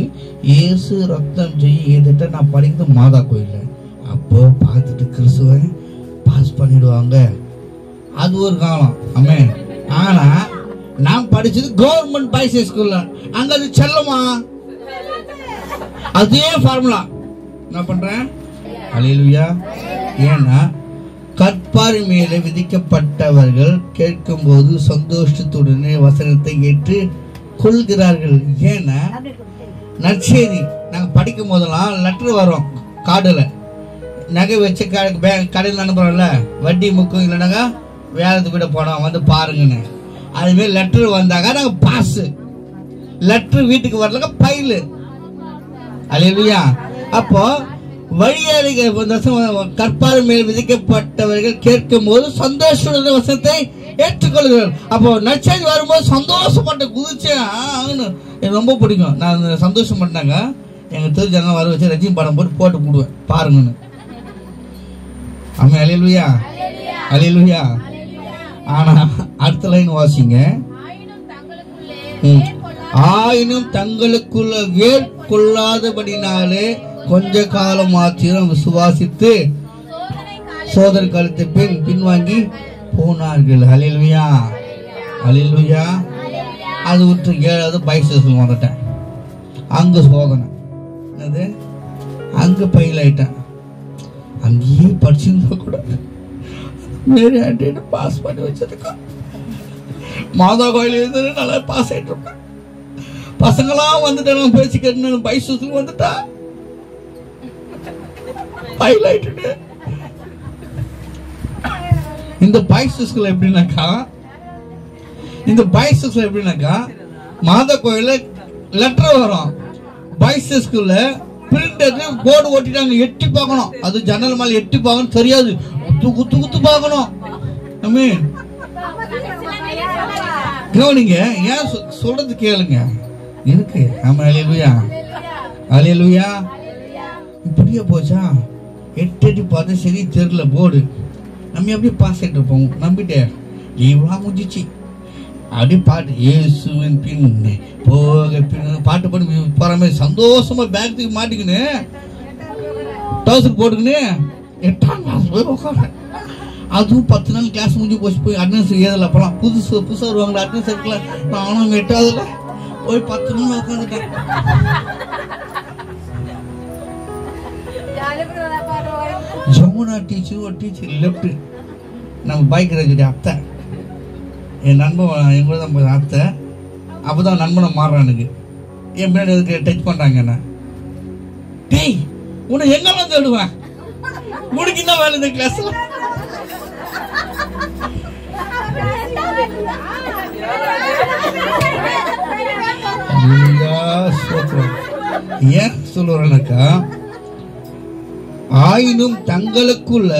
இயேசு ரத்தம் செய்ய ஏதிட்ட நான் படிக்கிறது மாதா கோயில். அப்போ பார்த்துட்டு கிறிஸ்துவை பாஸ் பண்ணிடுவாங்க. அது ஒரு காலம். ஆமென். ஆனா நான் படிச்சது கவர்மெண்ட் பாய்ஸ் ஸ்கூல்ல. அங்க அது செல்லமா அதே ஃபார்முலா என்ன பண்றேன். ஹல்லேலூயா. ஏன்னா கற்பாறை மேலே விதிக்கப்பட்டவர்கள் கேட்கும் போது சந்தோஷத்துடனே வசனத்தை ஏற்று கொள்கிறார்கள். ஏன்னா நற்செய்தி நாங்க படிக்கும் போதெல்லாம் லெட்டர் வரும் கார்டுல, நகை வச்ச கடையில் அனுப்புறோம்ல, வட்டி முக்கும் இல்லைனாங்க வேலைக்கு விட போனோம் வந்து பாருங்கன்னு. அதுமாரி லெட்டர் வந்தாங்க நாங்க பாஸ், லெட்டர் வீட்டுக்கு வரலங்க பைலு. அல்லேலூயா. அப்போ வழியாளிகள் கற்பாறை மேல் விதிக்கப்பட்டவர்கள் கேட்கும் போது சந்தோஷ வசனத்தை ஏற்றுக்கொள்கிறார். அப்போ நற்செய்தி வரும்போது சந்தோஷப்பட்ட குதிச்சேன். எனக்கு ரொம்ப பிடிக்கும். நான் சந்தோஷம் பண்ணாங்க எங்க தெரிஞ்சவங்க வர வச்சு ரஜினி படம் போட்டு போடுவேன் பாருங்கன்னு. ஆமா. அல்லேலூயா. அல்லேலூயா. ஆனா அடுத்த லைன் வாசிங்க. ஆயினும் தங்களுக்குள்ள வேர் கொள்ளாதபடினாலே கொஞ்ச காலம் மாத்திரம் விசுவாசித்து சோதனை காலத்தை பின்வாங்கி போனார்கள். ஹல்லேலூயா. ஹல்லேலூயா. அது விட்டு 7வது பைசஸ் வந்துட்டேன். அங்க சோதனை என்னது, அங்க பயில் ஆயிட்டேன். அங்கேயே படிச்சிருந்தா கூட மேரி ஆண்டின்னு பாஸ் பண்ணி வச்சதுக்கா மாதா கோயில் இருந்து நல்லா பாஸ் ஆயிட்டு இருப்பேன். பசங்களாம் வந்துட்டேன், பேச்சு கேட்டு பைசஸ் வந்துட்டா பயில் ஆயிட்டு. இந்த பாய்ஸ்ல எப்படின்னாக்கா, இந்த பாய்ஸ்ல எப்படின்னாக்கா மாதா கோயில லெட்டர் வரும், பாய்ஸ் ஸ்கூல்ல பிரிண்டர் போர்டு ஓட்டிட்டாங்க, எட்டி பார்க்கணும். அது ஜன்னல் மேல எட்டி பார்க்கணும், தெரியாது, குத்து குத்து பார்க்கணும். கவனிங்க, ஏன் சொல்றது கேளுங்க இருக்கு. ஆமா. அல்லேலூயா. அல்லேலூயா. இப்படியே போச்சா, எட்டி பார்த்து சரி தெரியல போர்டு, நம்ம எப்படி பாஸ் ஆகிட்டு இருப்போம் நம்பிட்டேன். லீவ்லாம் முடிஞ்சிச்சு. அப்படியே பாட்டு இயேசுவின் பின் போக பின் பாட்டு பாடி போற மாதிரி சந்தோஷமா பேக் தூக்கி மாட்டிக்கின்னு டவுசர் போட்டுக்கின்னு 8ஆம் கிளாஸ் போய் உட்கார. அதுவும் 10 நாள் கிளாஸ் முடிஞ்சு போச்சு. போய் அட்டனன்ஸ் ஏதல அப்பெல்லாம் புதுசா வருவாங்களா அட்டனன்ஸ் எடுக்கல. நானும் 8ஆவதுல போய் 10 நாள் உட்காந்துட்டேன். ஜமுனா டீச்சர் ஒரு டீச்சர் லெஃப்ட், நம்ம பைக் ரேஜுடைய அத்தை, என் நண்பன் என் கூட தான் போய் அத்தை. அப்போதான் நண்பனை மாறுறான் எனக்கு. என் பின்னாடி டச் பண்றாங்க என்ன, டேய் உன்னை எங்கெல்லாம் தேடுவேன், உனக்கு என்ன வேலை இந்த கிளாஸ்ல. ஏன் சொல்லுறேன்னாக்கா, ஆயினும் தங்களுக்குள்ள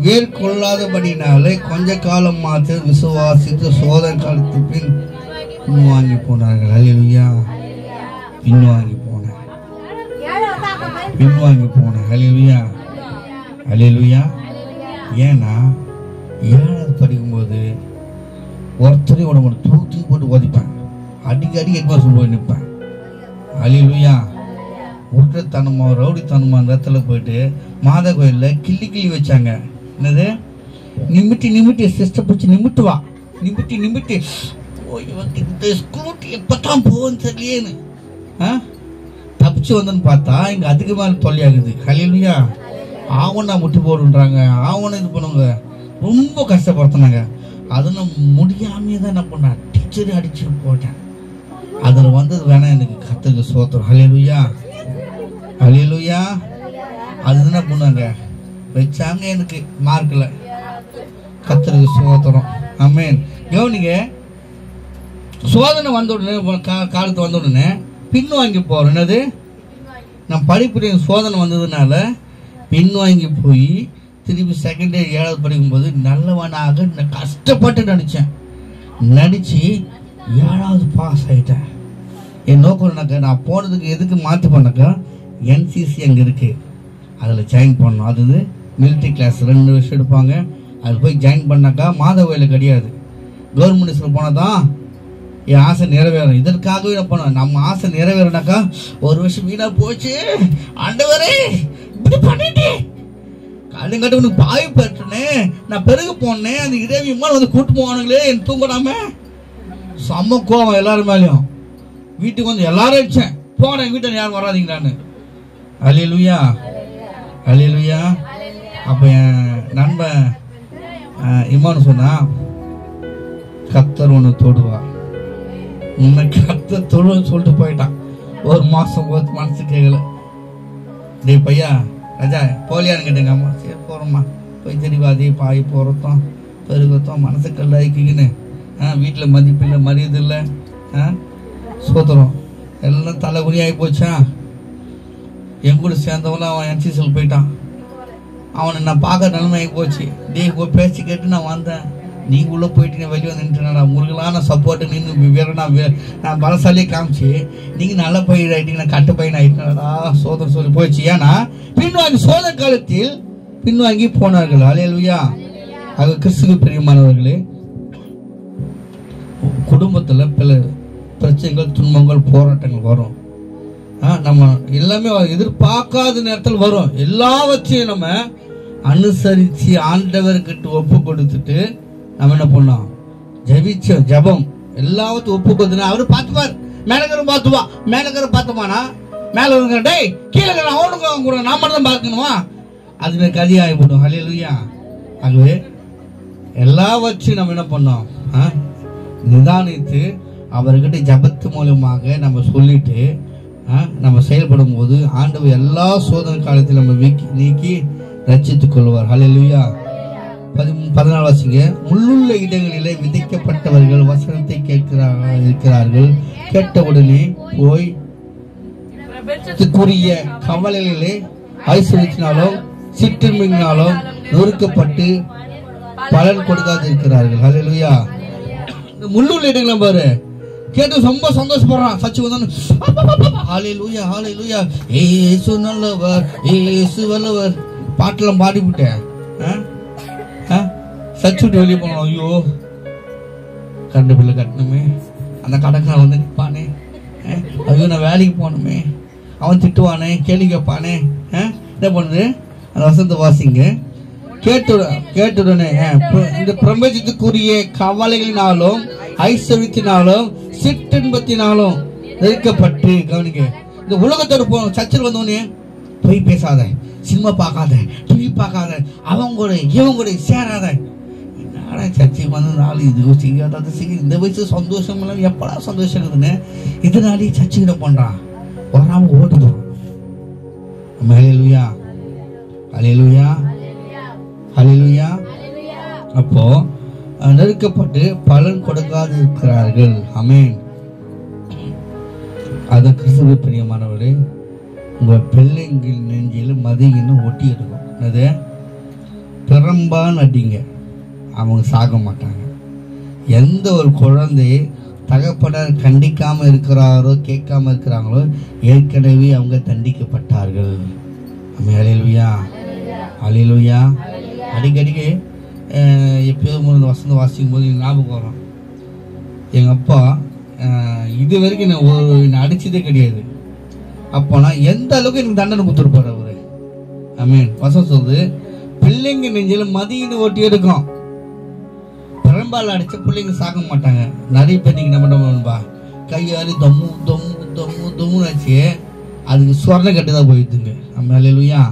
வேர் கொள்ளாதபடினாலே கொஞ்ச காலம் மாத்திர விசுவாசித்து சோதனை காலத்து பின்வாங்கி போனார்கள். ஹல்லேலூயா. பின்வாங்கி போன ஹல்லேலூயா. ஹல்லேலூயா. ஏன்னா 7வது படிக்கும்போது ஒருத்தரையும் உடம்பு தூக்கி போட்டு ஓதிப்பேன், அடிக்கடி எட்மாஸ் போய் நிற்பேன். ஹல்லேலூயா. உற்றத்தனமா ரவுடித்தனமா அந்த இடத்துல போயிட்டு மாதா கோயில்ல கிள்ளி வச்சாங்க. என்னது, நிமிட்டி சிஸ்டர் பிடிச்சி நிமிட்டுவா, நிமிட்டி இந்த ஸ்கூட்டி எப்பதான் போகுன்னு தெரியலேன்னு தப்பிச்சு வந்தேன்னு பார்த்தா இங்க அதுக்கு மேல தொல்லையாகுது. ஹல்லேலூயா. ஆவணா முட்டு போடுன்றாங்க, ஆவணம் இது பண்ணுவாங்க, ரொம்ப கஷ்டப்படுத்தினாங்க. அதை நான் முடியாமே தான் என்ன பண்ணேன், டீச்சரே அடிச்சு போட்டேன். அதுல வந்தது வேணா எனக்கு கத்துக்கு சோத்திரம். ஹல்லேலூயா. ஹல்லேலூயா. அது என்ன பண்ணாங்க, வச்சாங்க எனக்கு மார்க்ல, கத்துறது சோத்திரம். ஆமென். கவனிங்க, சோதனை வந்த உடனே காலத்து வந்த உடனே பின்வாங்கி போறோம். என்னது, நம்ம படிப்புடைய சோதனை வந்ததுனால பின்வாங்கி போய் திருப்பி செகண்ட் இயர் 7வது படிக்கும்போது நல்லவனாக கஷ்டப்பட்டு நடிச்சு 7வது பாஸ் ஆகிட்டேன். என் நோக்கம்னாக்கா நான் போனதுக்கு எதுக்கு மாற்றி பண்ணாக்கா என்சிசி அங்கே இருக்குது, அதில் ஜாயின் பண்ணணும். அது மிலிட்ரி கிளாஸ் 2 வருஷம் எடுப்பாங்க. அது போய் ஜாயின் பண்ணாக்கா மாத வேலை கிடையாது. கவர்மெண்ட் ஸ்கூல் போனால் தான் என் ஆசை நிறைவேறும். இதற்காகவே நான் போனேன். நம்ம ஆசை நிறைவேறினாக்கா 1 வருஷம் வீணாக போச்சு, ஆண்டவரே இப்படி பண்ணிட்டு காலங்கட்ட உனக்கு பாய் பெற்றனே, நான் பெருக போனேன், அந்த இறைவி வந்து கூட்டு போவானுங்களே என் தூங்கிடாம செம்ம கோவம் எல்லாரும் மேலேயும். வீட்டுக்கு வந்து எல்லாரும் அடிச்சேன், போனேன் வீட்டில் யாரும் வராதிங்களான்னு. அல்லேலூயா அல்லேலூயா. அப்போ என் நண்பன் இமான்னு சொன்னா, கர்த்தர் ஒன்று தொடுவா, உன்னை கர்த்தர் தொடுன்னு சொல்லிட்டு போயிட்டான். 1 மாசம் போது மனசு கேட்கல. டேய் பையா ராஜா போலியான்னு கேட்டேங்க. அம்மா சரி போகிறோம்மா, போய் தெரிவாதி பாய் போகிறதும் பெருகத்தும் மனசு கல்லாய்க்குன்னு வீட்டில் மதிப்பில்லை மரியாதை இல்லை சோத்துறோம் எல்லாம் தலைகுறி ஆகி போச்சா. என் கூட சேர்ந்தவன அவன் என்சிசியில் போயிட்டான். அவனை நான் பார்க்க நிலைமை ஆகி போச்சு. டே பேச்சு கேட்டு நான் வந்தேன், நீங்க உள்ள போயிட்டு வெளியே வந்து நின்றுனா உங்களுக்கெல்லாம் நான் சப்போர்ட்டு நின்று வேற நான் பலசாலியே காமிச்சு நீங்க நல்ல பயிர் ஆயிட்டீங்க, நான் கட்டு பையன் ஆயிட்டா சோதனை சொல்லி போயிடுச்சு. ஏன்னா பின்வாங்கி சோதனை காலத்தில் பின்வாங்கி போனார்கள். அல்லேலூயா. ஆக கிறிஸ்துவுக்கு பிரியமானவர்களே, குடும்பத்துல பல பிரச்சனைகள் துன்பங்கள் போராட்டங்கள் வரும். நம்ம எல்லாமே எதிர்பார்க்காத நேரத்தில் வரும். எல்லாவற்றையும் நம்ம அனுசரிச்சு ஆண்டவர்கிட்ட ஒப்பு கொடுத்துட்டு நம்ம என்ன பண்ணோம், ஜபம் எல்லாவற்றையும் ஒப்பு கொடுத்துனா அவரு பார்த்துப்பார். மேலக்கரை பார்த்துவா, மேலக்கரை பார்த்தோமானா மேல இருக்க டேய் கீழே அவனுக்கு கூட நான் மட்டும் தான் பார்க்கணுமா, அது கதி ஆகிப்படும். அல்லேலூயா. ஆகவே எல்லாவற்றையும் நம்ம என்ன பண்ணோம், நிதானித்து அவர்கிட்ட ஜபத்து மூலமாக நம்ம சொல்லிட்டு நம்ம செயல்படும் போது ஆண்டவர் எல்லா சோதனை காலத்தில் நம்ம நீக்கி ரட்சித்துக் கொள்வார். அல்லேலூயா. 14 வாசிங்க. முள்ளுள்ள இடங்களிலே விதைக்கப்பட்டவர்கள் வசனத்தை இருக்கிறார்கள், கேட்டவுடனே போய் கூறிய கவலைகளிலே ஐஸ்வர்யத்தினாலும் சிற்றின்மையினாலும் நொறுக்கப்பட்டு பலன் கொடுக்காது இருக்கிறார்கள். அல்லேலூயா. முள்ளுள்ள இடங்களை பாரு, கேட்டு ரொம்ப சந்தோஷப்படுறான். சச்சி வந்தானு ஹல்லேலூயா ஹல்லேலூயா, இயேசு நல்லவர் இயேசு வல்லவர் பாட்டெல்லாம் பாடிவிட்டேன். சச்சி விட்டு வெளியே போனோம். ஐயோ கரண்ட் பில்லு கட்டணுமே, அந்த கடைக்காரன் வந்து நிற்பானே, ஐயோ நான் வேலைக்கு போகணுமே, அவன் திட்டுவானே, கேள்வி கேட்பானே. என்ன பண்ணுது அந்த வசந்த வாசிங்க. கேட்டுடனே இந்த பிரபஞ்சத்துக்குரிய கவலைகளினாலும் ஐஸ்வர்யத்தினாலும் சிற்றின்பத்தினாலும் நெருக்கப்பட்டு கவனிக்க. இந்த உலகத்தோடு போ சர்ச்சில் வந்தோடனே போய் பேசாத, சினிமா பார்க்காத, டிவி பார்க்காத, அவங்க கூட இவங்க கூட சேராத. சர்ச்சைக்கு வந்து 4 இது செய்யாத இந்த வயசு சந்தோஷம் எல்லாம் எப்படா சந்தோஷம் இருக்குதுன்னு இதனாலே சர்ச்சைக்கிட்ட பண்றான். வராம ஓட்டு போறோம். அல்லேலூயா அல்லேலூயா அல்லேலூயா. அப்போ நெருக்கப்பட்டு பலன் கொடுக்காது இருக்கிறார்கள். ஆமென். அத கிறிஸ்துவுக்கு பிரியமானவரே, உங்க பிள்ளைங்கள் நெஞ்சில மதியின்னு ஒட்டி இருக்கும். அது பெரும்பான் அடிங்க, அவங்க சாக மாட்டாங்க. எந்த ஒரு குழந்தை தகப்பனர் கண்டிக்காம இருக்கிறாரோ கேட்காம இருக்கிறாங்களோ ஏற்கனவே அவங்க தண்டிக்கப்பட்டார்கள். அல்லேலூயா அல்லேலூயா. அடிக்கடிக்கு எப்போதும் வசந்த வாசிக்கும் போது ஞாபகம் வரும். எங்கள் அப்பா இது வரைக்கும் நான் அடிச்சதே கிடையாது. அப்போ நான் எந்த அளவுக்கு எனக்கு தண்டனை கொடுத்துருப்பாரு அவரு. ஆமென். வசனம் சொல்லுது, பிள்ளைங்க நெஞ்சில மதியின்னு ஓட்டி எடுக்கும். பெரும்பாலும் அடிச்ச பிள்ளைங்க சாக மாட்டாங்க. நிறைய பேர் நீங்க என்ன பண்ணுவா, கையாளி தொம்மு தொம்மு தொம்மு தொம்முன்னு ஆச்சு, அதுக்கு சொர்ண கட்டு தான் போயிடுதுங்க. அல்லேலூயா.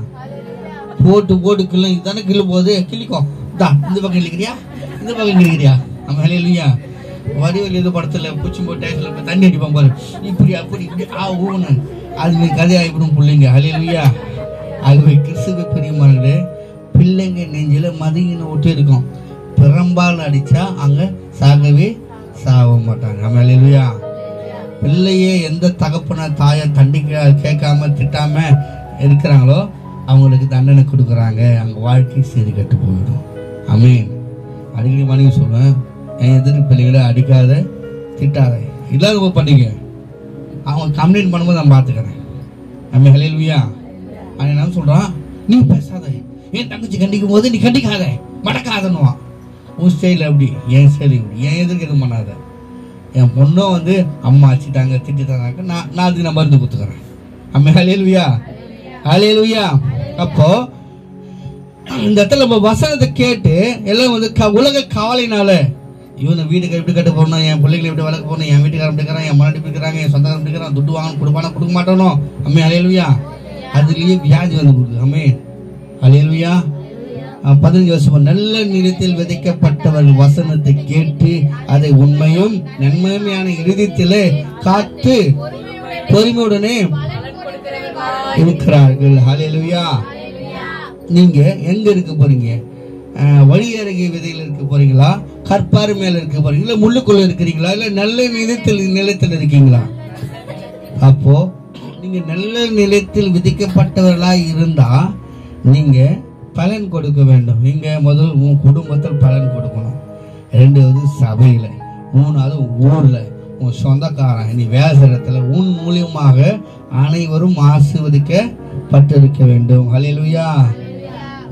போட்டு போட்டு கிள்ள தானே கிள்ளு போகுது, கிள்ளிக்கும். இந்த பக்கம் கிள்ளிக்கிறியா, இந்த பக்கம் கிள்ளிக்கிறியா. அல்லேலூயா. வடிவல் எது படத்துல பூச்சி போட்டு டயத்துல தண்ணி அடிப்பான் பாரு, இப்படி அப்படி இப்படி ஊன்னு அது கதை ஆகிவிடும் பிள்ளைங்க. அல்லேலூயா. ஆகவே கிறிஸ்துவுக்கு பிரியமானவர்களே, பிள்ளைங்க நெஞ்சில மதியின்னு ஒட்டி இருக்கும். பெரும்பாலும் அடிச்சா அங்க சாகவே சாக மாட்டாங்க. அல்லேலூயா. பிள்ளையே எந்த தகப்பன தாயை தண்டிக்க கேட்காம திட்டாம இருக்கிறாங்களோ அவங்களுக்கு தண்டனை கொடுக்குறாங்க, அவங்க வாழ்க்கை சரி கட்டு போயிடும். ஆமென். அடிக்கடி மனைவி சொல்லுவேன், என் எதிர்ப்பு பிள்ளைகளை அடிக்காத திட்டாத இல்லாத பண்ணிக்க. அவங்க கம்ப்ளைண்ட் பண்ணும்போது நான் பார்த்துக்கிறேன். ஆமென். ஹல்லேலூயா. அவன் என்ன சொல்றான், நீ பேசாத, என் தங்கச்சி கண்டிக்கும் போது நீ கண்டிக்காத மடக்காதன்னுவான். உன் ஸ்டைல் அப்படி, என் ஸ்டைல் இப்படி, என் எதிர்க்கு எதுவும் பண்ணாத. என் பொண்ணும் வந்து அம்மா அடிச்சிட்டாங்க திட்டாங்க, நான் அதுக்கு நான் மருந்து கொடுத்துக்கிறேன். ஆமென். ஹல்லேலூயா. ஹல்லேலூயா. அப்போ இந்த இடத்துல நம்ம வசனத்தை கேட்டு எல்லாம் வந்து உலக கவலைனால இவனை வீட்டுக்கு எப்படி கட்ட போறணும், என் பிள்ளைகளை எப்படி வளர்க்க போறணும், என் வீட்டுக்காரன் எப்படி இருக்கிறான், என் மனைவி எப்படி இருக்கிறாங்க, என் சொந்தக்காரன் எப்படி இருக்கிறான், துட்டு வாங்க கொடுப்பானா கொடுக்க மாட்டானோ. ஆமென். ஹல்லேலூயா. அதுலயே வியாதி வந்து கொடுக்குது. ஆமென். ஹல்லேலூயா. 15 வருஷம் நல்ல நிலத்தில் விதைக்கப்பட்டவர்கள் வசனத்தை கேட்டு அதை உண்மையும் நன்மையான இருதயத்திலே காத்து பொறுமையுடனே இருக்கிறார்கள். ஹல்லேலூயா. நீங்க எங்க இருக்க போறீங்க? வழி அருகே விதையில் இருக்க போறீங்களா, கற்பாறு மேல இருக்க போறீங்களா, முள்ளுக்குள்ள இருக்கிறீங்களா, இல்ல நல்ல நிலத்தில் இருக்கீங்களா? அப்போ நீங்க நல்ல நிலத்தில் விதிக்கப்பட்டவர்களா இருந்தா நீங்க பலன் கொடுக்க வேண்டும். நீங்க முதல் உன் குடும்பத்தில் பலன் கொடுக்கணும், 2வது சபையில, 3வது ஊர்ல, உன் சொந்தக்காரன், நீ வேசரத்துல உன் மூலியமாக அனைவரும் ஆசீர்வதிக்கப்பட்டிருக்க வேண்டும். ஹல்லேலூயா.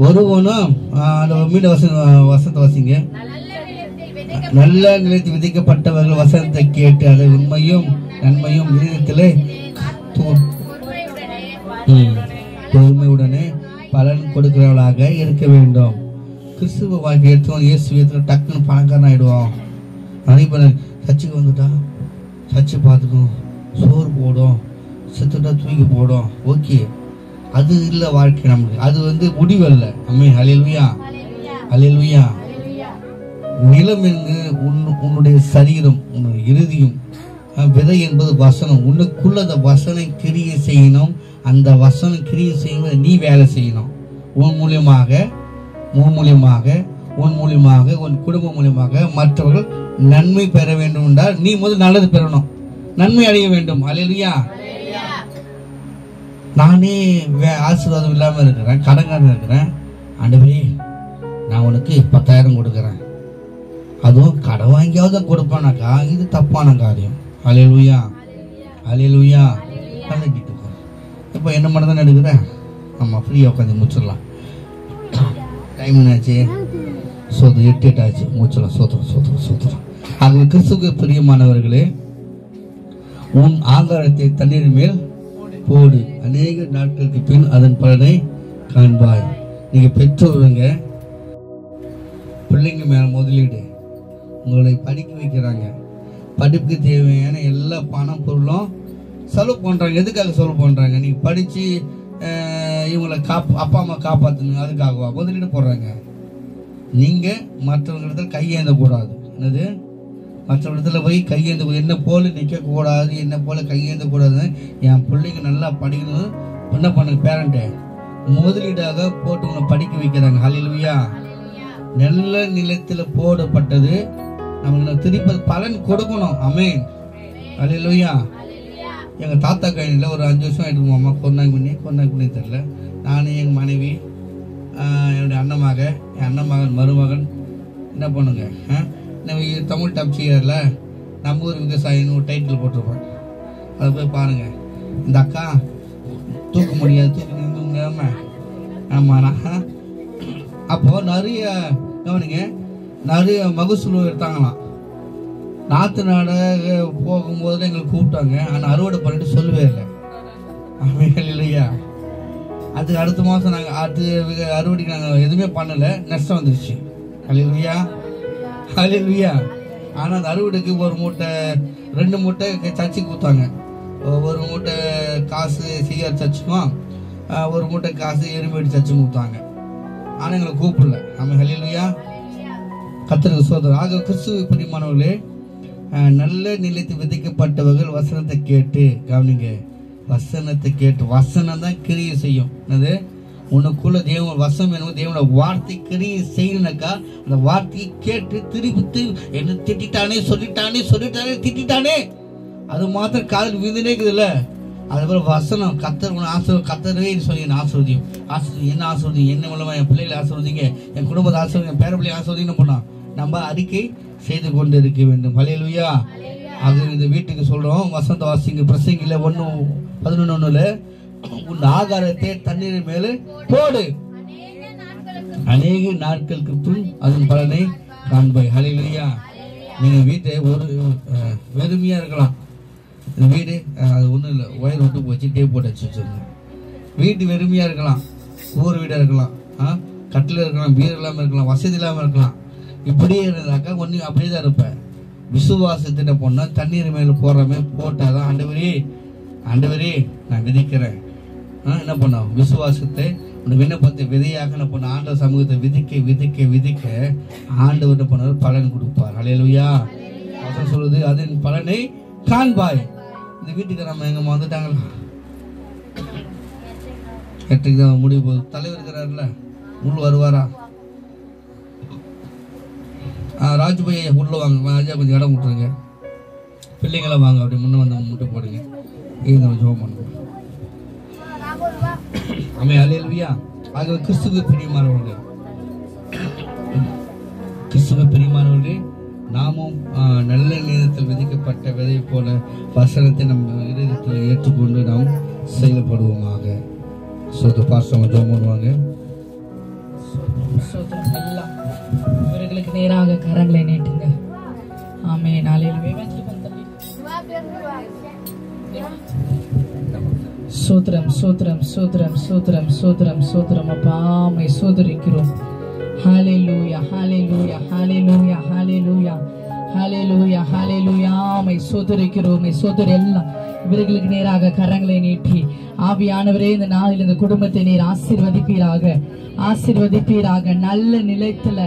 ஒருவனும் வசனத்தை வாசிங்க. நல்ல நிலத்தில் விதிக்கப்பட்டவர்கள் வசனத்தை கேட்டு அதை உண்மையும் நன்மையும் இதயத்திலே பொறுமையுடனே பலன் கொடுக்கிறவர்களாக இருக்க வேண்டும். கிறிஸ்துவ வாழ்க்கை எடுத்தவன் இயேசு டக்குன்னு பணக்காரன் ஆயிடுவோம். நிறைய பேர் சர்ச்சுக்கு வந்துட்டா சர்ச்சு பார்த்துக்கும், சோறு போடும், செத்துட்டா தூக்கி போடும். ஓகே, அது இல்லை வாழ்க்கை நமக்கு, அது வந்து முடிவல்ல. ஆமென். ஹல்லேலூயா. ஹல்லேலூயா. நிலம் என்கு உன்னுடைய சரீரம், உன்னுடைய இறுதியும். விதை என்பது வசனம். உன்னுக்குள்ள அந்த வசனம் கிரியை செய்யணும். அந்த வசனம் கிரியை செய்யும்போது நீ வேலை செய்யணும். உன் மூலியமாக உன் குடும்பம் மூலியமாக மற்றவர்கள் நன்மை பெற வேண்டும் என்றால் நீ முதல் நல்லது பெறணும், நன்மை அடைய வேண்டும். ஹல்லேலூயா. நானே ஆசீர்வாதம் இல்லாம இருக்கிறேன், கடன்காரன் இருக்கிறேன். ஆண்டவரே, நான் உனக்கு 10,000 கொடுக்குறேன், அதுவும் கடன் வாங்கியாவது கொடுப்பானாக்கா இது தப்பான காரியம். ஹல்லேலூயா. ஹல்லேலூயா. இப்போ என்ன மட்டும் தான் எடுக்கிறேன். ஆமாம், ஃப்ரீயாக உட்காந்து முடிச்சிடலாம். டைம் என்னாச்சு? 8 ஆச்சு. மூச்சலாம். சோத்திரம். ஆகவே கிறிஸ்துவுக்கு பிரியமானவர்களே, உன் ஆகாரத்தை தண்ணீர் மேல் போடு, அநேக நாட்களுக்கு பின் அதன் பலனை காண்பாய். நீங்க பெற்றோருங்க, பிள்ளைங்க மேல முதலீடு, உங்களை படிக்க வைக்கிறாங்க, படிப்புக்கு தேவையான எல்லா பணம் பொருளும் செலவு பண்றாங்க. எதுக்காக செலவு பண்றாங்க? நீங்க படிச்சு இவங்களை அப்பா அம்மா காப்பாற்றணும், அதுக்காகவா முதலீடு போடுறாங்க? நீங்க மற்றவங்களிடத்துல கையேந்த கூடாது. என்னது? மற்றவங்களிடத்துல போய் கையேந்த, என்ன போல நிற்க கூடாது, என்ன போல கையேந்த கூடாது. என் பிள்ளைங்க நல்லா படிக்கணும், என்ன பண்ணுங்க, பேரண்ட்டு முதலீடாக போட்டு உங்களை படிக்க வைக்கிறாங்க. ஹல்லேலூயா. நல்ல நிலத்துல போடப்பட்டது நமக்கு திருப்பி பலன் கொடுக்கணும். ஆமென். ஹல்லேலூயா. எங்க தாத்தா கையில ஒரு 5 வருஷம் ஆயிட்டு அம்மா கொரோனாக்கு பண்ணி தெரியல. நானும் எங்க மனைவி, என்னுடைய என் அண்ணன் மருமகன் என்ன பண்ணுங்க, தமிழ் டாப் செய்யறல நம்ம ஊர் விவசாயின்னு ஒரு டைட்டில் போட்டிருப்பேன். அதை போய் பாருங்க. இந்த அக்கா தூக்க முடியாது, தூக்க ஆமாண்ணா. அப்போ நிறைய கவனிங்க, நிறைய மகசூல் எடுத்தாங்களாம். நாற்று நாட போகும்போது எங்களுக்கு கூப்பிட்டாங்க, ஆனால் அறுவடை பண்ணிட்டு சொல்லவே இல்லை. இல்லையா? அதுக்கு அடுத்த மாதம் நாங்கள் அறுவடைக்கு நாங்கள் எதுவுமே பண்ணலை, நஷ்டம் வந்துருச்சு. ஹல்லேலூயா. ஹல்லேலூயா. ஆனால் அந்த அறுவடைக்கு 2 மூட்டை சர்ச்சுக்கு கொடுத்தாங்க. 1 மூட்டை காசு சிஆர் சர்ச்சுக்கும், 1 மூட்டை காசு எருமேடு சர்ச்சுக்கும் கொடுத்தாங்க. ஆனால் எங்களை கூப்பிடல. ஆமென். ஹல்லேலூயா. கர்த்தருக்கு ஸ்தோத்திரம். ஆக கிறிஸ்துவுக்கு பிரியமானவர்களே, நல்ல நிலைத்து விதைக்கப்பட்டவர்கள் வசனத்தை கேட்டு, கவனிங்க, வசனத்தை கேட்டு, வசனம் தான் கிரியை செய்யும். என்னது? உனக்குள்ள தேவன் வசனம் என்னவோ தேவனோட வார்த்தை கிரியை செய்யணும்னாக்கா அந்த வார்த்தையை கேட்டு திருப்பி என்ன திட்டானே சொல்லிட்டானே திட்டானே அது மாத்திரம் காதல் விழுந்துனே இருக்குதுல்ல. அதுபோல் வசனம் கத்தர் கத்தரவே சொல்லி ஆசிர்வதியும் என்ன ஆசிர்வதியும் என்ன மூலமா என் பிள்ளைகளை ஆசிர்வதிங்க, என் குடும்பத்தை ஆசிர்வதிங்க, என் பேர பிள்ளைகளை ஆசிர்வதிங்கன்னு போனோம். நம்ம அறிக்கை செய்து கொண்டு இருக்க வேண்டும். ஹல்லேலூயா. அது இந்த வீட்டுக்கு சொல்றோம். வசந்த வாசிங்க பிரசங்கில 1:11 உன் ஆகாரத்தை தண்ணீர் மேலே போடு, அநேக நாட்களுக்கு பின் அதன் பலனை காண்பாய். ஹல்லேலூயா. நீங்க வீட்டை ஒரு வெறுமையா இருக்கலாம். இந்த வீடு அது ஒன்றும் இல்லை, ஒயர் விட்டு போச்சு, டேப் போட்டு வச்சுருங்க. வீட்டு வெறுமையா இருக்கலாம், கூறு வீடாக இருக்கலாம், கட்டில் இருக்கலாம், பீர் இல்லாமல் இருக்கலாம், வசதி இல்லாமல் இருக்கலாம். இப்படியே இருந்தாக்கா ஒன்று அப்படியே தான் இருப்பேன். விசுவாசத்திட்ட போனால் தண்ணீர் மேலே போடுறமே போட்டாதான் ஆண்டவரே நான் விதிக்கிறேன். என்ன பண்ணோம்? விசுவாசத்தை உன் விண்ணப்பத்தை விதையாக என்ன பண்ண ஆண்டவர் சமூகத்தை விதிக்க விதிக்க விதிக்க ஆண்டவர் என்ன பண்ணார்? பலன் கொடுப்பார். ஹல்லேலூயா. அவசரம் சொல்றது அதன் பலனை காண்பாய். இந்த வீட்டுக்கு நம்ம எங்க வந்துட்டாங்களா? 8க்கு தான் முடிவு போகுது. தலைவர் இருக்கிறாருல, உள்ள வருவாரா? ராஜ்பாய் உள்ள வாங்க. ராஜா கொஞ்சம் இடம் விட்டுருங்க. பிள்ளைங்களாம் வாங்க, அப்படி முன்ன வந்து முட்டை போடுங்க. இது ஜோம் பண்ணுங்க. ஹல்லேலூயா. ஆகவே கிறிஸ்துவுக்கு பிரியமானவர்களே, நாமும் நல்ல நேரத்தில் விதிக்கப்பட்ட விதை போல வசனத்தை நம்ம இதயத்தில் ஏற்றுக்கொண்டு நாம் செயல்படுவோமாக. பாஸ்டர் ஜெபம் பண்ணுவாங்க. இவர்களுக்கு நேராக கரங்களை நீட்டுங்க. ஆமென். ஹல்லேலூயா. சோத்ரம் சோத்ரம் சோத்ரம் சோத்ரம் சோத்ரம் சோத்ரம் அப்பா மை சோதரிக்கிறோம். Hallelujah hallelujah hallelujah hallelujah hallelujah hallelujah மை சோதரிக்கிறோம். மை சோதரி எல்லாம் இவர்களுக்கு நேராக கரங்களை நீட்டி ஆவியானவரே இந்த நாளில் இந்த குடும்பத்தை நீர் ஆசீர்வதிப்பீராக. நல்ல நிலைத்துல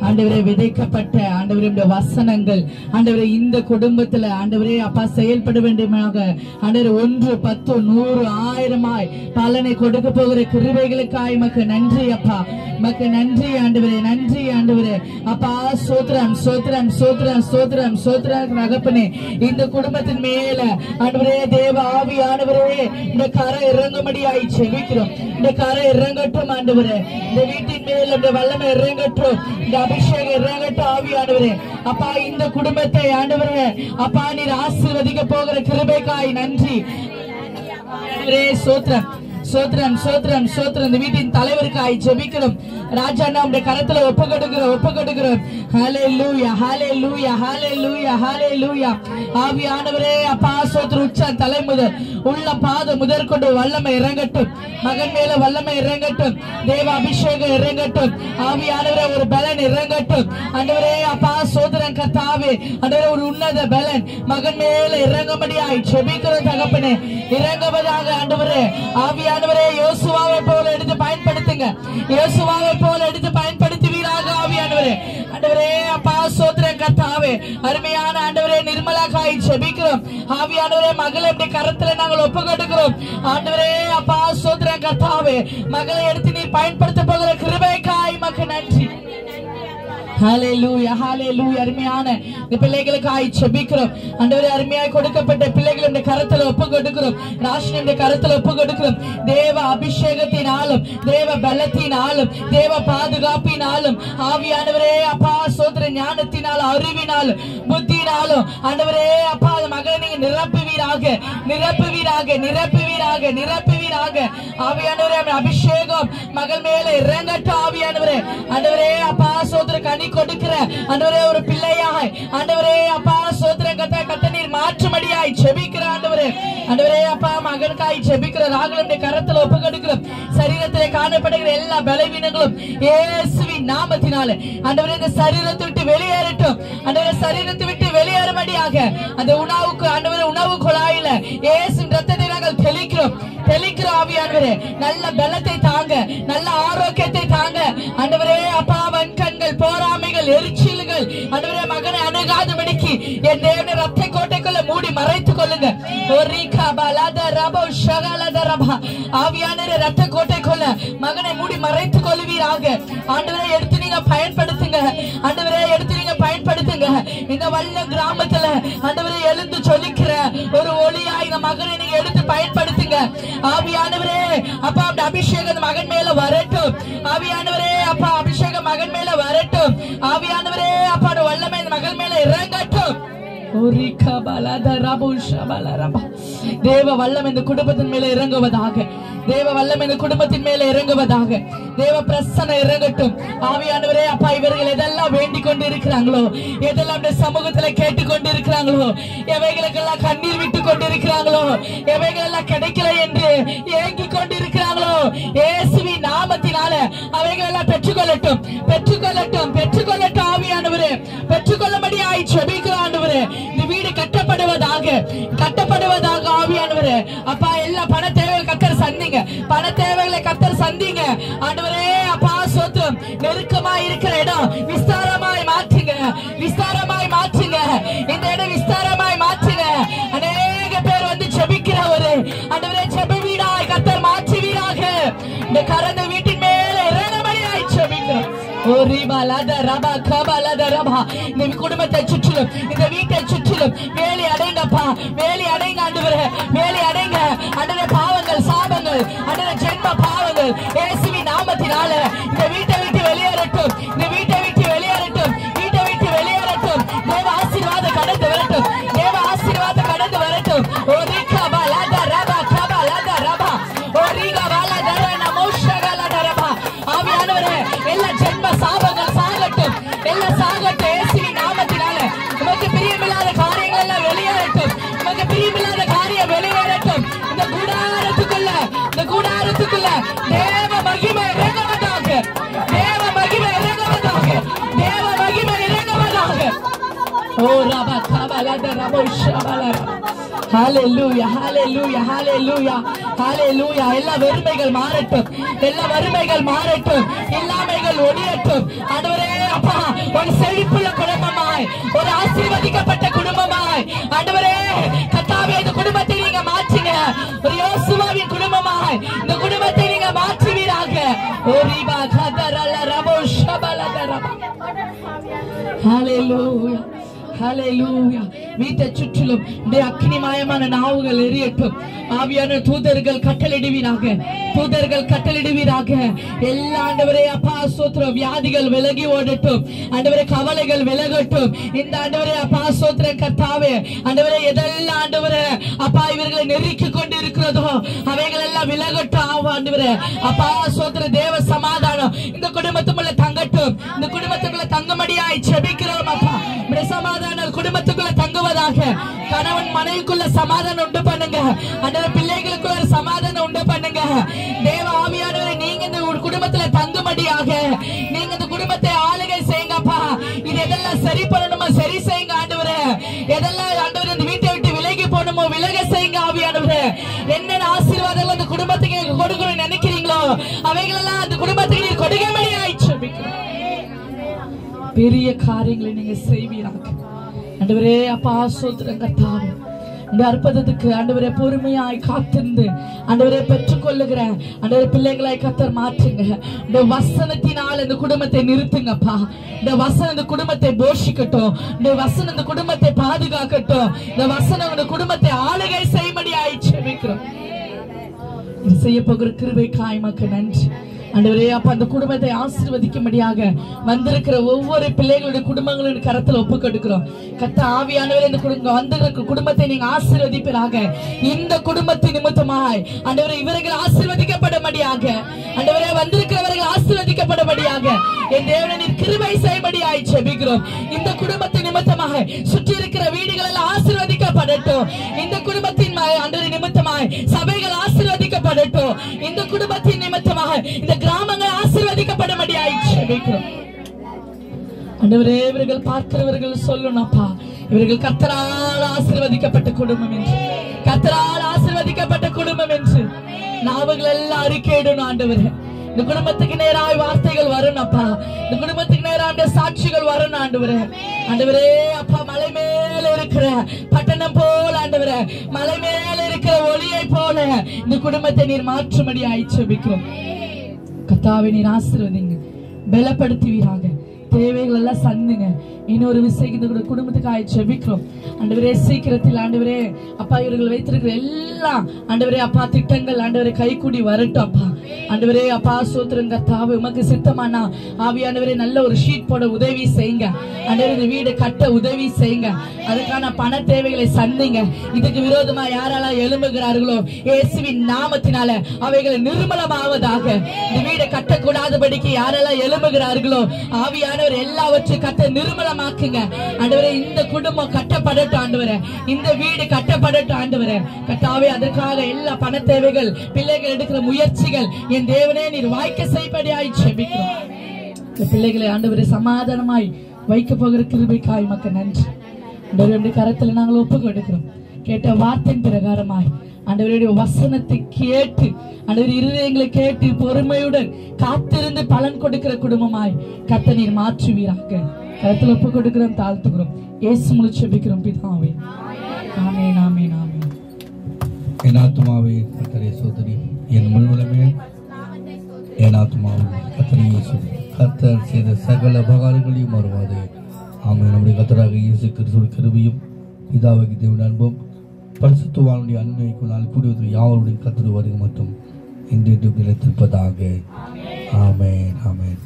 ஆண்டவரே விதைக்கப்பட்ட ஆண்டவரே வசனங்கள் ஆண்டவரே இந்த குடும்பத்துல ஆண்டவரே அப்பா செயல்பட வேண்டுமாக ஆண்டவரே 1 10 100 1000 பலனை கொடுக்க போகிற கிருபைகளுக்காய் மக்கு நன்றி அப்பா. மக்கு நன்றி ஆண்டவரே, நன்றி ஆண்டவரே அப்பா. சோத்ரம் சோத்ரம் சோத்ரம் சோத்ரம் சோத்ரம் தகப்பனே. இந்த குடும்பத்தின் மேல ஆண்டவரே தேவ ஆவியானவரே இந்த கரை இறங்கும்படியாய் செபிக்கிறோம். இந்த கரை இறங்கட்டும் ஆண்டவரே. இந்த வீட்டின் மேல் இந்த வல்லமை இறங்கட்டும், இந்த அபிஷேகம் இறங்கட்டும் ஆவியானவரே அப்பா. இந்த குடும்பத்தை ஆண்டவரே அப்பா நீர் ஆசீர்வதிக்க போகிற கிருபைக்காய் நன்றி. சோத்ரம் சோத்ரம் சோத்ரம் சோத்ரம். இந்த வீட்டின் தலைவருக்காய் ஜெபிக்கிறோம். ராஜா நம்முடைய கரத்துல ஒப்பு கொடுக்கிறோம். ஹல்லேலூயா ஹல்லேலூயா ஹல்லேலூயா ஹல்லேலூயா. ஆவியானவரே அப்பா சோத்ர உச்ச தலை முதல் உள்ள பாத முதற்கொண்டு வல்லமை இறங்கட்டும். மகன் மேல வல்லமை இறங்கட்டும். தேவ அபிஷேகம் இறங்கட்டும். ஆவியானவரே ஒரு பலன் இறங்கட்டும். ஆண்டவரே அப்பா சோதரன் கர்த்தாவே ஆண்டவரே ஒரு உன்னத பலன் மகன் மேல இறங்கும்படியாய் ஜெபிக்கிறோம் தகப்பனே. இறங்குவதாக ஆண்டவரே. ஆவியானவரே யோசுவாவை போல எடுத்து பயன்படுத்துங்க. யோசுவாவை போல எடுத்து பயன்படுத்துவீராக ஆவியானவரே. ஆண்டவரே அப்பா சோதரன் கர்த்தாவே அருமையான ஆண்டவரே நிர்மலாக்காய் ஜெபிக்கிறோம். ஆவியானவரே மகளை இப்படி கரத்துல நாங்கள் ஒப்பு கொடுக்கிறோம். ஆண்டவரே அப்பா சோதரன் கர்த்தாவே மகளை எடுத்து நீர் பயன்படுத்த போகிற கிருபைக்காய் மக்கு நன்றி. ஹல்லேலூயா ஹல்லேலூயா. அருமையான இந்த பிள்ளைகளுக்காய் ஜெபிக்கிறோம். ஆண்டவரே அருமையாய் கொடுக்கப்பட்ட பிள்ளைகளை இந்த கரத்துல ஒப்பு கொடுக்கிறோம். ராஷ்டிரம் இந்த கரத்துல ஒப்பு கொடுக்கிறோம். தேவ அபிஷேகத்தினாலும் தேவ பலத்தினாலும் தேவ பாதுகாப்பினாலும் ஆவியானவரே அப்பா சோதர ஞானத்தினாலும் அறிவினாலும் புத்தினாலும் ஆண்டவரே அப்பா மகளை நீங்க நிரப்புவீராக நிரப்புவீராக நிரப்புவீராக நிரப்புவீராக. ஆவியானவரே அபிஷேகம் மகள் மேல இறங்கட்டும் ஆவியானவரே. ஆண்டவரே அப்பா சோதர கனி கொடுக்கிற ஆண்டவரே ஒரு பிள்ளையாய் ஆண்டவரே அப்பா சோதரன் கத்த நீர் மாற்றும்படியாய் ஜெபிக்கிற ஆண்டவரே. ஆண்டவரே அப்பா மகனுக்காய் ஜெபிக்கிற ராகுலுடைய கரத்துல ஒப்பு கொடுக்கிறோம். சரீரத்திலே காணப்படுகிற எல்லா பலவீனங்களும் இயேசுவின் நாமத்தினால ஆண்டவரே இந்த சரீரத்தை விட்டு வெளியேறட்டும். ஆண்டவரே சரீரத்தை விட்டு வெளியேறும்படியாக அந்த உணவுக்கு ஆண்டவரே உணவு குழாயில இயேசுவின் ரத்தத்தை நாங்கள் தெளிக்கிறோம் ஆவியானவரே. நல்ல பலத்தை தாங்க, நல்ல ஆரோக்கியத்தை தாங்க ஆண்டவரே அப்பா. வன்கண்கள் போராமைகள் எரிச்சல்கள் ஆண்டவரே மகனை அணுகாதபடிக்கு என் தேவனை ரத்த கோட்டைக்குள்ள மூடி மறைத்துக் கொள்ளுங்க. ஆவியானவரே ரத்த கோட்டைக்குள்ள மகனை மூடி மறைத்துக் கொள்வீராக. ஆண்டவரே எடுத்து நீங்க பயன்படுத்துங்க. ஆண்டவரே எடுத்து நீங்க பயன்படுத்துங்க. இந்த வல்ல கிராமத்துல ஆண்டவரே எழுந்து சொல்லிக்கிற ஒரு ஒளியா இந்த மகனை நீங்க எடுத்து பயன்படுத்துங்க ஆவியானவரே அப்பா அந்த அபிஷேகம் மகன் மேல வரட்டும். ஆவியானவரே அப்பா அபிஷேகம் மகன் மேல வரட்டும். ஆவியானவரே அப்பா வல்லமை மகன் மேல இறங்கட்டும். தேவ வல்லம் இந்த குடும்பத்தின் மேல இறங்குவதாக. தேவ வல்லம் இந்த குடும்பத்தின் மேல இறங்குவதாக. தேவ பிரசன்ன இறங்கட்டும். ஆவியானவரே அப்பா இவர்கள் எதெல்லாம் வேண்டிக் கொண்டு இருக்கிறாங்களோ, எதெல்லாம் சமூகத்துல கேட்டுக்கொண்டு இருக்கிறாங்களோ, எவைகளுக்கெல்லாம் கண்ணீர் விட்டு கொண்டு இருக்கிறாங்களோ, எவைகளெல்லாம் கிடைக்கல என்று ஏங்கிக் கொண்டு இருக்கிறாங்களோ, இயேசுவின் நாமத்தினால அவைகள் எல்லாம் பெற்றுக்கொள்ளட்டும், பெற்றுக்கொள்ளட்டும், பெற்றுக்கொள்ளட்டும். ஆவியானவரே பெற்றுக்கொள்ளும்படியாய் ஜெபிக்கிறோம் ஆண்டவரே. இந்த வீடு கட்டப்படுவதாக, கட்டப்படுவதாக. ஆவியானவரே அப்பா எல்லா பண தேவைகள் கர்த்தர் சந்திங்க, பண தேவைகளை கர்த்தர் சந்திங்க ஆண்டவரே. அப்பா சோத்திரம். நெருக்கமாய் இருக்கிற இடம் விஸ்தாரமாய் மாற்றுங்க, விஸ்தாரமாய் மாற்றுங்க. இந்த இடம் விஸ்தாரமாய் மாற்றுங்க. அநேக பேர் வந்து ஜெபிக்கிறவரு ஆண்டவரே ஜெப வீடாய் கர்த்தர் மாற்றுவீராக. இந்த கரந்த வீட்டின் மேல இறங்கும்படியாய் ஜெபிக்கிறோம். இந்த குடும்பத்தை சுற்றிலும், இந்த வீட்டை சுற்றிலும் வேலி அடைங்கப்பா, வேலி அடைங்க ஆண்டவரே, வேலி அடைங்க ஆண்டவரே. பாவங்கள், சாபங்கள் ஆண்டவரே, ஜென்ம பாவங்கள் இயேசுவின் நாமத்தினால இந்த வீட்டை விட்டு வெளியேறட்டும், இந்த வீட்டை விட்டு வெளியேறட்டும், வீட்டை விட்டு வெளியேறட்டும். தேவ ஆசீர்வாதம் கடந்து வரட்டும், தேவ ஆசீர்வாதம் கடந்து வரட்டும். ஆவியானவரே எல்லா ஜென்ம சாபங்கள் சாகட்டும், எல்லா சாகட்டும் இயேசுவின் நாமத்தினால. உமக்கு பிரியமில்லாத காரியங்கள் எல்லாம் வெளியேறட்டும், உமக்கு பிரியமில்லாத காரியம் வெளியேறட்டும். இந்த கூடாரத்துக்குள்ள, இந்த கூடாரத்துக்குள்ள தேவ மகிமை இறங்குவதாக, தேவ மகிமை இறங்குவதாக, தேவ மகிமை இறங்குவதாக. ஓ ரபா கபலத ரபோ ஷபலர. ஹalleluya, ஹalleluya, ஹalleluya, ஹalleluya. எல்லா வறுமைகள் மாறட்டும், எல்லா வறுமைகள் மாறட்டும், இல்லாமைகள் ஒழியட்டும் ஆண்டவரே. அப்பா ஒரு செழிப்புள்ள குடும்பமாய், ஒரு ஆசீர்வதிக்கப்பட்ட குடும்பமாய் ஆண்டவரே கர்த்தாவே இந்த குடும்பத்தை நீங்க மாற்றுங்க. ஒரு யோசுவாவின் குடும்பமாய் இந்த குடும்பத்தை நீங்க மாற்றுவீராக. ஓரிபா கதரல ரபோ ஷபலத ரபா. ஹalleluya, ஹalleluya. வீட்டை சுற்றிலும் இந்த அக்னிமயமான நாவுகள் எரியட்டும். ஆவியான தூதர்கள் கட்டளிடுவீராக, தூதர்கள் கட்டளிடுவீராக. எல்லா ஆண்டவரே அப்பா ஸ்தோத்திரம் வியாதிகள் விலகி ஓடட்டும் ஆண்டவரே, கவலைகள் விலகட்டும். இந்த ஆண்டவரே அப்பா ஸ்தோத்திரம் கர்த்தாவே ஆண்டவரே எதெல்லாம் ஆண்டவரே அப்பா இவர்களை நெருக்கி கொண்டு இருக்கிறதோ அவைகள் எல்லாம் விலகட்டும். ஆண்டவரே அப்பா ஸ்தோத்திரம் தேவ சமாதானம் இந்த குடும்பத்துக்குள்ள தங்கட்டும், இந்த குடும்பத்துக்குள்ள தங்கும்படியாய் ஜெபிக்கிறோம் அப்பா. சமாதானம் குடும்பத்துக்குள்ள தங்குவதாக. கணவன் மனைவிக்குள்ள சமாதானம் உண்டு பண்ணுங்க ஆண்டவரே, பிள்ளைகளுக்குள்ள சமாதானம் உண்டு பண்ணுங்க. தேவ ஆவியானவரே நீங்க இந்த குடும்பத்துல தங்கும்படியாக நீங்க இந்த குடும்பத்தை ஆளுகை செய்யுங்கப்பா. இது எதெல்லாம் சரி பண்ணணுமோ சரி செய்யுங்க ஆண்டவரே, எதெல்லாம் ஆண்டவரே இந்த வீட்டை விட்டு விலகி போகணுமோ விலக செய்யுங்க ஆவியானவரே. என்னென்ன ஆசீர்வாதங்கள் அந்த குடும்பத்துக்கு கொடுக்கணும்னு நினைக்கிறீங்களோ அவைகளெல்லாம் அந்த குடும்பத்துக்கு நீங்க கொடுக்கும்படியாய் ஜெபிக்கிறோம். பெரிய காரியங்களை நீங்க செய்வீராக ஆண்டவரே. அப்பா ஸ்தோத்திரம் கர்த்தாவே. இந்த அற்புதத்துக்கு ஆண்டவரே பொறுமையாய் காத்திருந்து ஆண்டவரே பெற்றுக்கொள்ளுகிற ஆண்டவரே பிள்ளைகளாய் கர்த்தர் மாற்றுங்க. இந்த வசனத்தினால் இந்த குடும்பத்தை நிறுத்துங்கப்பா. இந்த வசனம் இந்த குடும்பத்தை போஷிக்கட்டும், இந்த வசனம் இந்த குடும்பத்தை பாதுகாக்கட்டும், இந்த வசனம் இந்த குடும்பத்தை ஆளுகை செய்யும்படியாய் ஜெபிக்கிறோம். இது செய்ய போகிற கிருபைக்காய் மக்கள் நன்றி ஆண்டவரே. அப்ப அந்த குடும்பத்தை ஆசீர்வதிக்கும்படியாக வந்திருக்கிற ஒவ்வொரு பிள்ளைகளுடைய குடும்பங்களுடைய கரத்துல ஒப்பு கொடுக்கிறோம். கர்த்தர் ஆவியானவரே இந்த வந்திருக்கிற குடும்பத்தை நீங்க ஆசீர்வதிப்பீராக. இந்த குடும்பத்தின் நிமித்தமாய் ஆண்டவரே இவர்கள் ஆசீர்வதிக்கப்படும்படியாக ஆண்டவரே வந்திருக்கிறவர்கள் ஆசீர்வதிக்கப்படும்படியாக என் தேவனே நீர் கிருபை செய்யும்படியாய் ஜெபிக்கிறோம். இந்த குடும்பத்தின் நிமித்தமாக சுற்றி இருக்கிற வீடுகள் எல்லாம் ஆசீர்வதிக்கப்படட்டும். இந்த குடும்பத்தின் ஆண்டவரே நிமித்தமாய் சபைகள் ஆசீர்வதிக்கப்படட்டும். இந்த குடும்பத்தின் நிமித்தமாக இந்த கிராமங்கள் ஆசீர்வதிக்கப்படும்படியாய் ஜெபிக்கிறோம். ஆண்டவரே இவர்கள் பார்க்கிறவர்கள் சொல்லணும்ப்பா, இவர்கள் கர்த்தரால் ஆசீர்வதிக்கப்பட்ட குடும்பம் என்று, கர்த்தரால் ஆசீர்வதிக்கப்பட்ட குடும்பம் என்று நாவுகள் எல்லாம் அறிக்கையிடணும் ஆண்டவரே. இந்த குடும்பத்துக்கு நேராய் வார்த்தைகள் வரணும்ப்பா, இந்த குடும்பத்துக்கு நேராக சாட்சிகள் வரணும் ஆண்டவரே. ஆண்டவரே அப்பா மலை மேல இருக்கிற பட்டணம் போல ஆண்டவரே, மலை மேல இருக்கிற ஒளியை போல இந்த குடும்பத்தை நீர் மாற்றும்படியாய் ஜெபிக்கிறோம். கர்த்தாவே நீர் ஆசீர்வதிங்க, பலப்படுத்துவீராக. தேவைகள் எல்லாம் சந்துங்க. இன்னொரு விஷயம் இந்த குடும்பத்துக்காக ஜெபிக்கிறோம் ஆண்டவரே. சீக்கிரத்தில் ஆண்டவரே அப்பா இவர்கள் வைத்திருக்கிற எல்லாம் ஆண்டவரே அப்பா திட்டங்கள் ஆண்டவரே கைகூடி வரட்டும் அப்பா. ஆண்டவரே அப்பா சோத்திரம் கர்த்தாவே, உமக்கு சித்தமானா ஆவியானவரே நல்ல ஒரு ஷீட் போட உதவி செய்யுங்க ஆண்டவரே. இந்த வீடு கட்ட உதவி செய்யுங்க. அதுக்கான பண தேவைகளை சந்திங்க. இதுக்கு விரோதமா யாரெல்லாம் எழும்புகிறார்களோ இயேசுவின் நாமத்தினால அவைகளை நிர்மலமாவதாக. இந்த வீடு கட்டக்கூடாதபடிக்கு யாரெல்லாம் எழும்புகிறார்களோ ஆவியானவர் எல்லாவற்றையும் கட்ட நிர்மலமாக்குங்க ஆண்டவரே. இந்த குடும்பம் கட்டப்படட்டும் ஆண்டவரே. இந்த வீடு கட்டப்படட்டும் ஆண்டவரே. கர்த்தாவே அதற்காக எல்லா பண தேவைகள் பிள்ளைகள் எடுக்கிற முயற்சிகள் என் தேவனே நீர் வாய்க்க செய்படியாய் ஜெபிக்கிறோம். இந்த பிள்ளைகளை ஆண்டவரே சமாதானமாய் வைக்க போகிற கிருபைக்காய் மக்க நன்றி ஆண்டவரே. கரத்துல நாங்கள் ஒப்பு கொடுக்கிறோம். கேட்ட வார்த்தையின் பிரகாரமாய் ஆண்டவருடைய வசனத்தை கேட்டு ஆண்டவர் இருதயங்களை கேட்டு பொறுமையுடன் காத்திருந்து பலன் கொடுக்கிற குடும்பமாய் கர்த்தர் நீர் மாற்றுவீராக. கரத்துல ஒப்பு கொடுக்கிறோம், தாழ்த்துக்கிறோம். இயேசு மூலம் ஜெபிக்கிறோம் பிதாவே. ஆமென் ஆமென் ஆமென். என் ஆத்துமாவே கர்த்தரை சோதரி, என் முழுவதுமே என் ஆத்துமாவே கர்த்தரையே சோதரி. கர்த்தர் செய்த சகல உபகாரங்களையும் மறவாதே. ஆமென். நம்முடைய கர்த்தராக இயேசு கிறிஸ்துவின் கிருபையும் பிதாவாகிய தேவனுடைய அன்பும் பரிசுத்தவானுடைய அன்பைக்கும் நாள் கூடியவர்கள் யாவருடைய கர்த்தருடைய வருகை மற்றும் இன்றைய நிலைத்திருப்பதாக. ஆமென் ஆமென்.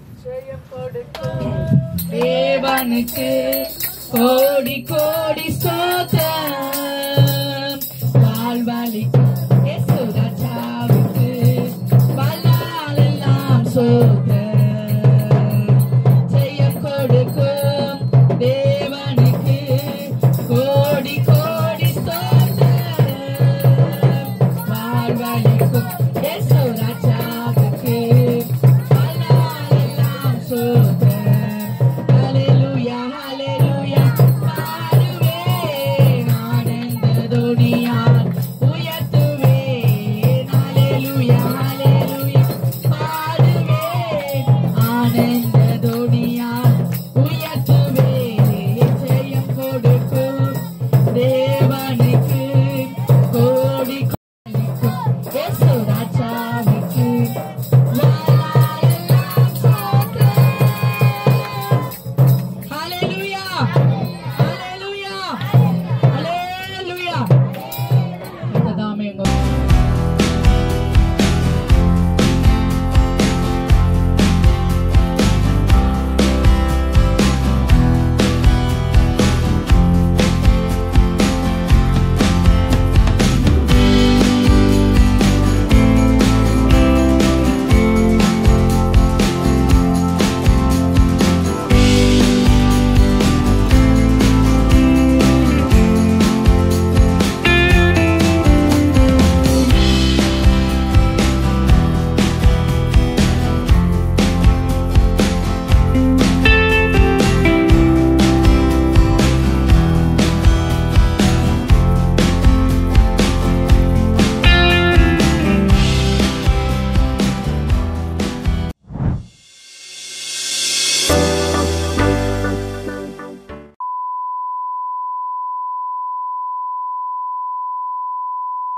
தேவனுக்கு கோடி கோடி ஸ்தோத்திரம். வாழ்வழிக்கும் இயேசு ராஜாவுக்கு வல்லாலெல்லாம் ஸ்தோத்திரம். ஜெயம் கொடுக்கும் தேவனுக்கு கோடி கோடி ஸ்தோத்திரம். வாழ்வழிக்கும் இயேசு ராஜாவுக்கு வல்லாலெல்லாம் ஸ்தோத்திரம். தேவனை